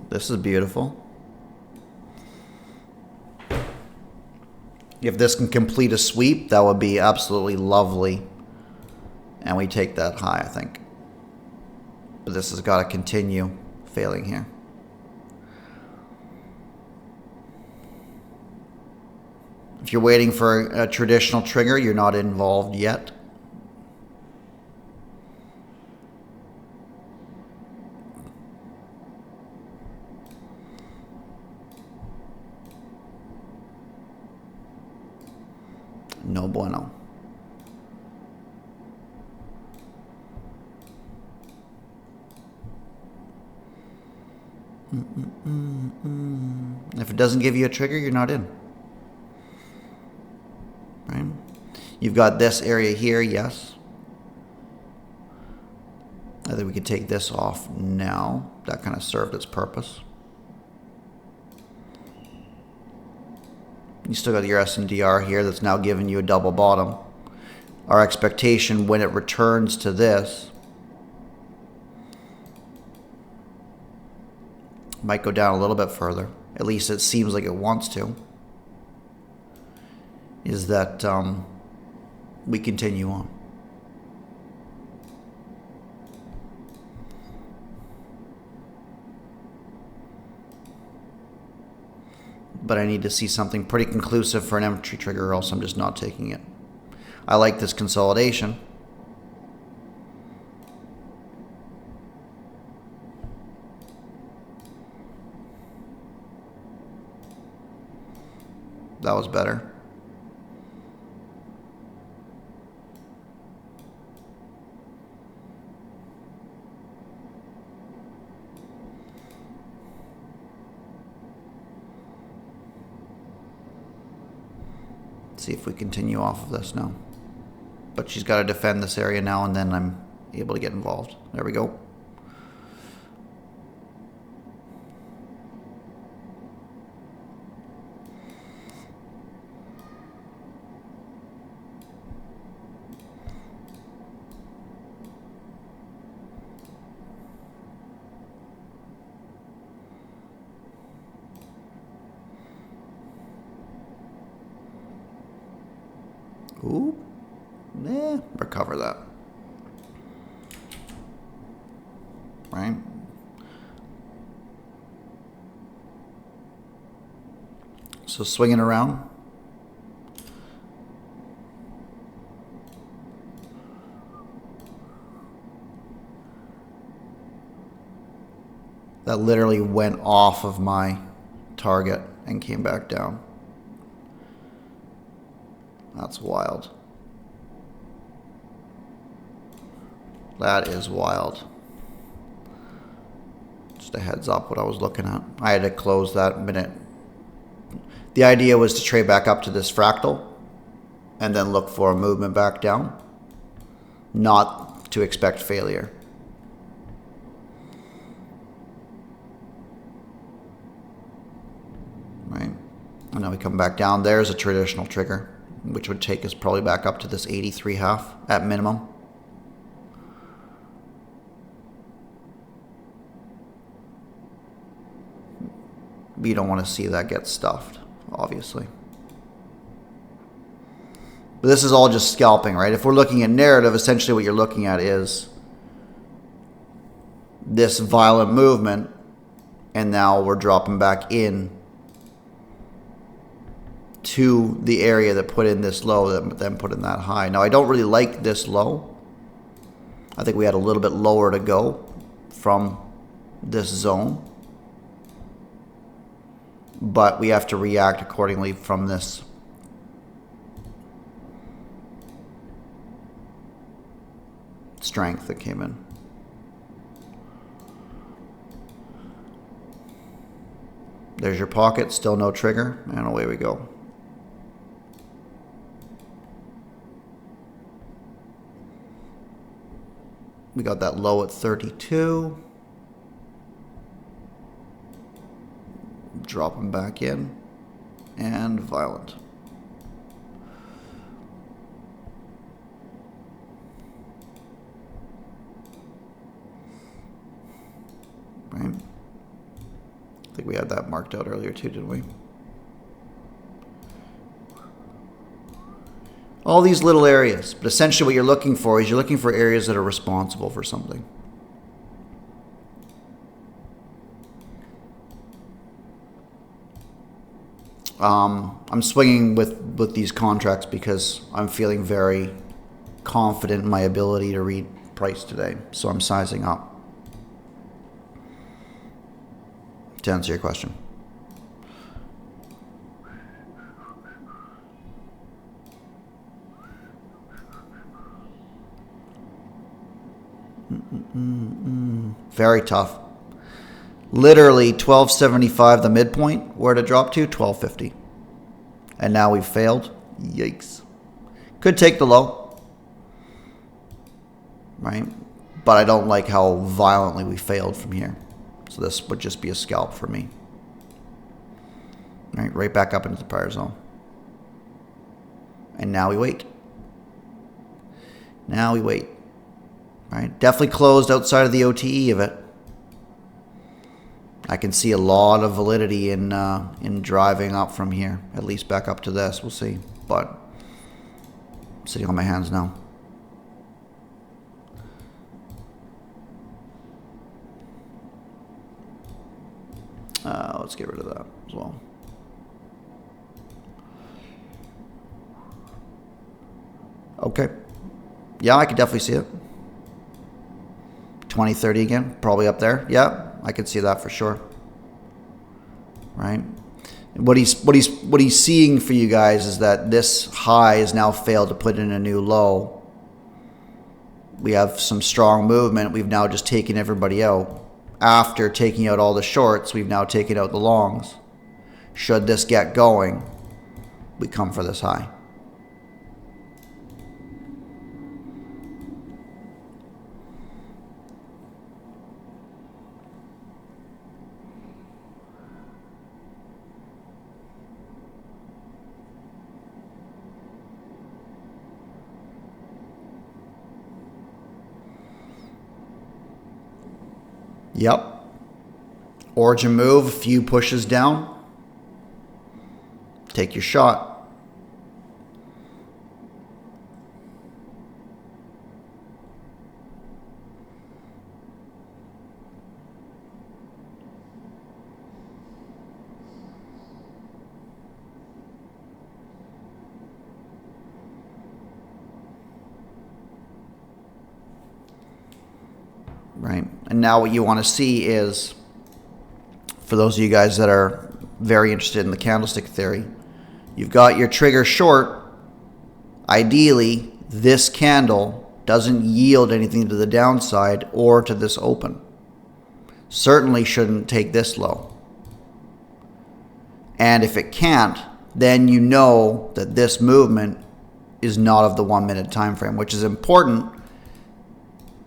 This is beautiful. If this can complete a sweep, that would be absolutely lovely. And we take that high, I think. But this has got to continue failing here. If you're waiting for a traditional trigger, you're not involved yet. No bueno. If it doesn't give you a trigger, you're not in. Right? You've got this area here, yes. I think we could take this off now. That kind of served its purpose. You still got your SNDR here that's now giving you a double bottom. Our expectation when it returns to this might go down a little bit further. At least it seems like it wants to. Is that we continue on. But I need to see something pretty conclusive for an entry trigger, or else I'm just not taking it. I like this consolidation. That was better. See if we continue off of this now. But she's got to defend this area now, and then I'm able to get involved. There we go. Ooh. Recover that. Right? So swinging around. That literally went off of my target and came back down. That's wild. That is wild. Just a heads up what I was looking at. I had to close that minute. The idea was to trade back up to this fractal and then look for a movement back down, not to expect failure. Right? And now we come back down. There's a traditional trigger, which would take us probably back up to this 83.5 at minimum. You don't want to see that get stuffed, obviously. But this is all just scalping, right? If we're looking at narrative, essentially what you're looking at is this violent movement, and now we're dropping back in to the area that put in this low, that then put in that high. Now, I don't really like this low. I think we had a little bit lower to go from this zone. But we have to react accordingly from this. Strength that came in. There's your pocket, still no trigger, and away we go. We got that low at 32. Drop them back in, and violent. Right? I think we had that marked out earlier too, didn't we? All these little areas, but essentially what you're looking for is you're looking for areas that are responsible for something. I'm swinging with these contracts because I'm feeling very confident in my ability to read price today. So I'm sizing up. To answer your question. Very tough. Literally 1275 the midpoint. Where to drop to? 1250. And now we've failed. Yikes. Could take the low. Right? But I don't like how violently we failed from here. So this would just be a scalp for me. Right back up into the prior zone. And now we wait. Now we wait. Right? Definitely closed outside of the OTE of it. I can see a lot of validity in driving up from here, at least back up to this. We'll see, but I'm sitting on my hands now. Let's get rid of that as well. Okay. Yeah, I could definitely see it. 2030 again, probably up there. Yeah. I could see that for sure. Right? And what he's seeing for you guys is that this high has now failed to put in a new low. We have some strong movement. We've now just taken everybody out. After taking out all the shorts, we've now taken out the longs. Should this get going, we come for this high. Yep. Origin move, a few pushes down. Take your shot. Right. And now what you want to see is, for those of you guys that are very interested in the candlestick theory, you've got your trigger short. Ideally, this candle doesn't yield anything to the downside or to this open. Certainly shouldn't take this low. And if it can't, then you know that this movement is not of the 1 minute time frame, which is important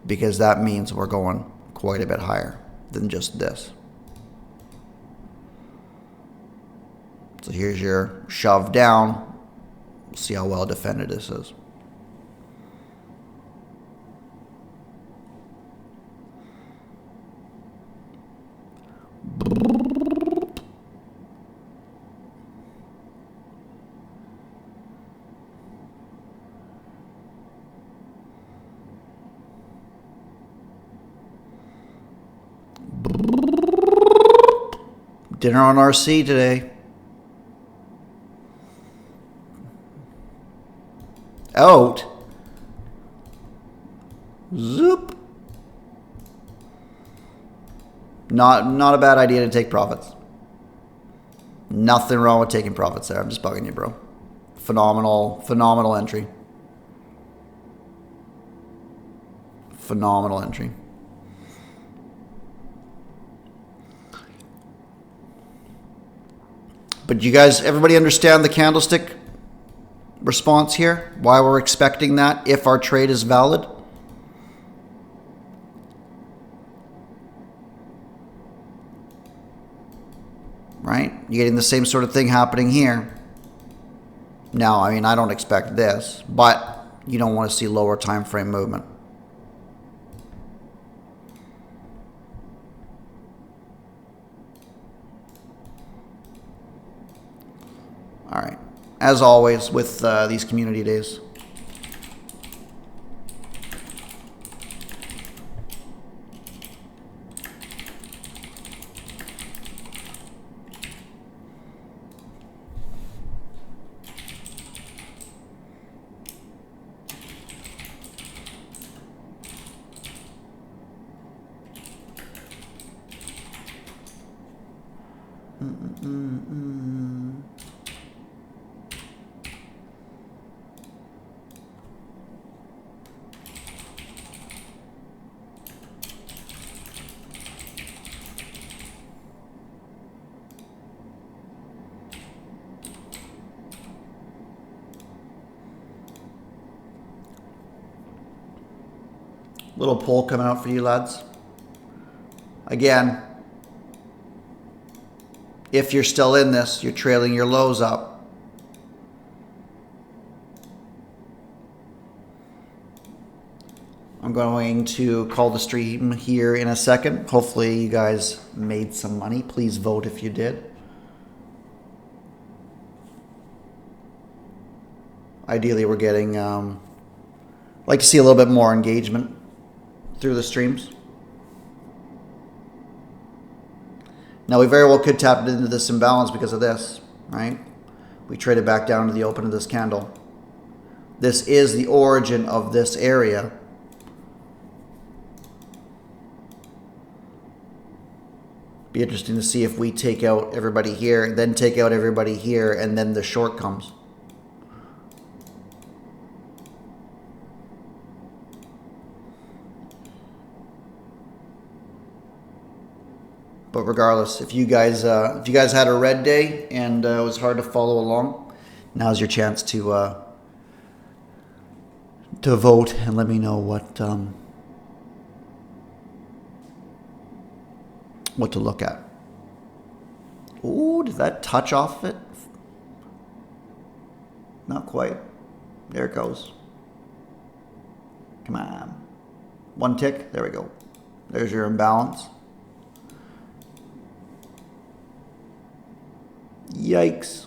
because that means we're going quite a bit higher than just this. So here's your shove down. We'll see how well defended this is. Dinner on RC today. Out. Zoop. Not a bad idea to take profits. Nothing wrong with taking profits there. I'm just bugging you, bro. Phenomenal entry. Phenomenal entry. But you guys, everybody understand the candlestick response here? Why we're expecting that if our trade is valid? Right? You're getting the same sort of thing happening here. Now, I mean, I don't expect this, but you don't want to see lower time frame movement. All right. As always with these community days. Little poll coming out for you lads. Again, if you're still in this, you're trailing your lows up. I'm going to call the stream here in a second. Hopefully you guys made some money. Please vote if you did. Ideally, we're getting, like to see a little bit more engagement through the streams. Now we very well could tap into this imbalance because of this, right? We traded back down to the open of this candle. This is the origin of this area. Be interesting to see if we take out everybody here, then take out everybody here, and then the short comes. But regardless, if you guys had a red day and it was hard to follow along, now's your chance to vote and let me know what to look at. Ooh, did that touch off it? Not quite. There it goes. Come on. One tick. There we go. There's your imbalance. Yikes.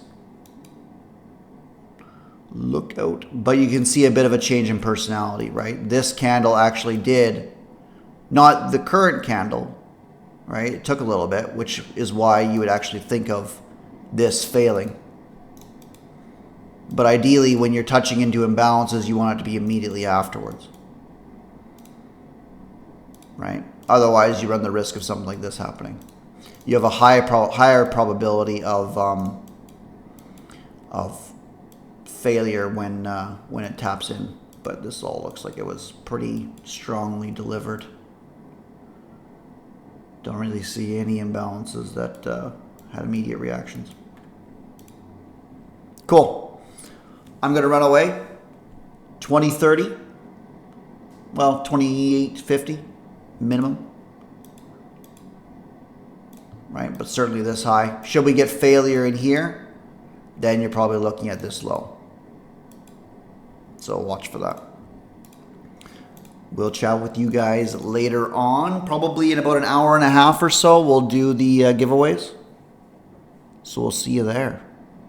Look out. But you can see a bit of a change in personality, right? This candle actually did, not the current candle, right? It took a little bit, which is why you would actually think of this failing. But ideally, when you're touching into imbalances, you want it to be immediately afterwards, right? Otherwise, you run the risk of something like this happening. You have a higher probability of failure when it taps in. But this all looks like it was pretty strongly delivered. Don't really see any imbalances that had immediate reactions. Cool. I'm going to run away. 2030. Well, 2850 minimum. Right, but certainly this high. Should we get failure in here, then you're probably looking at this low. So watch for that. We'll chat with you guys later on. Probably in about an hour and a half or so, we'll do the giveaways. So we'll see you there.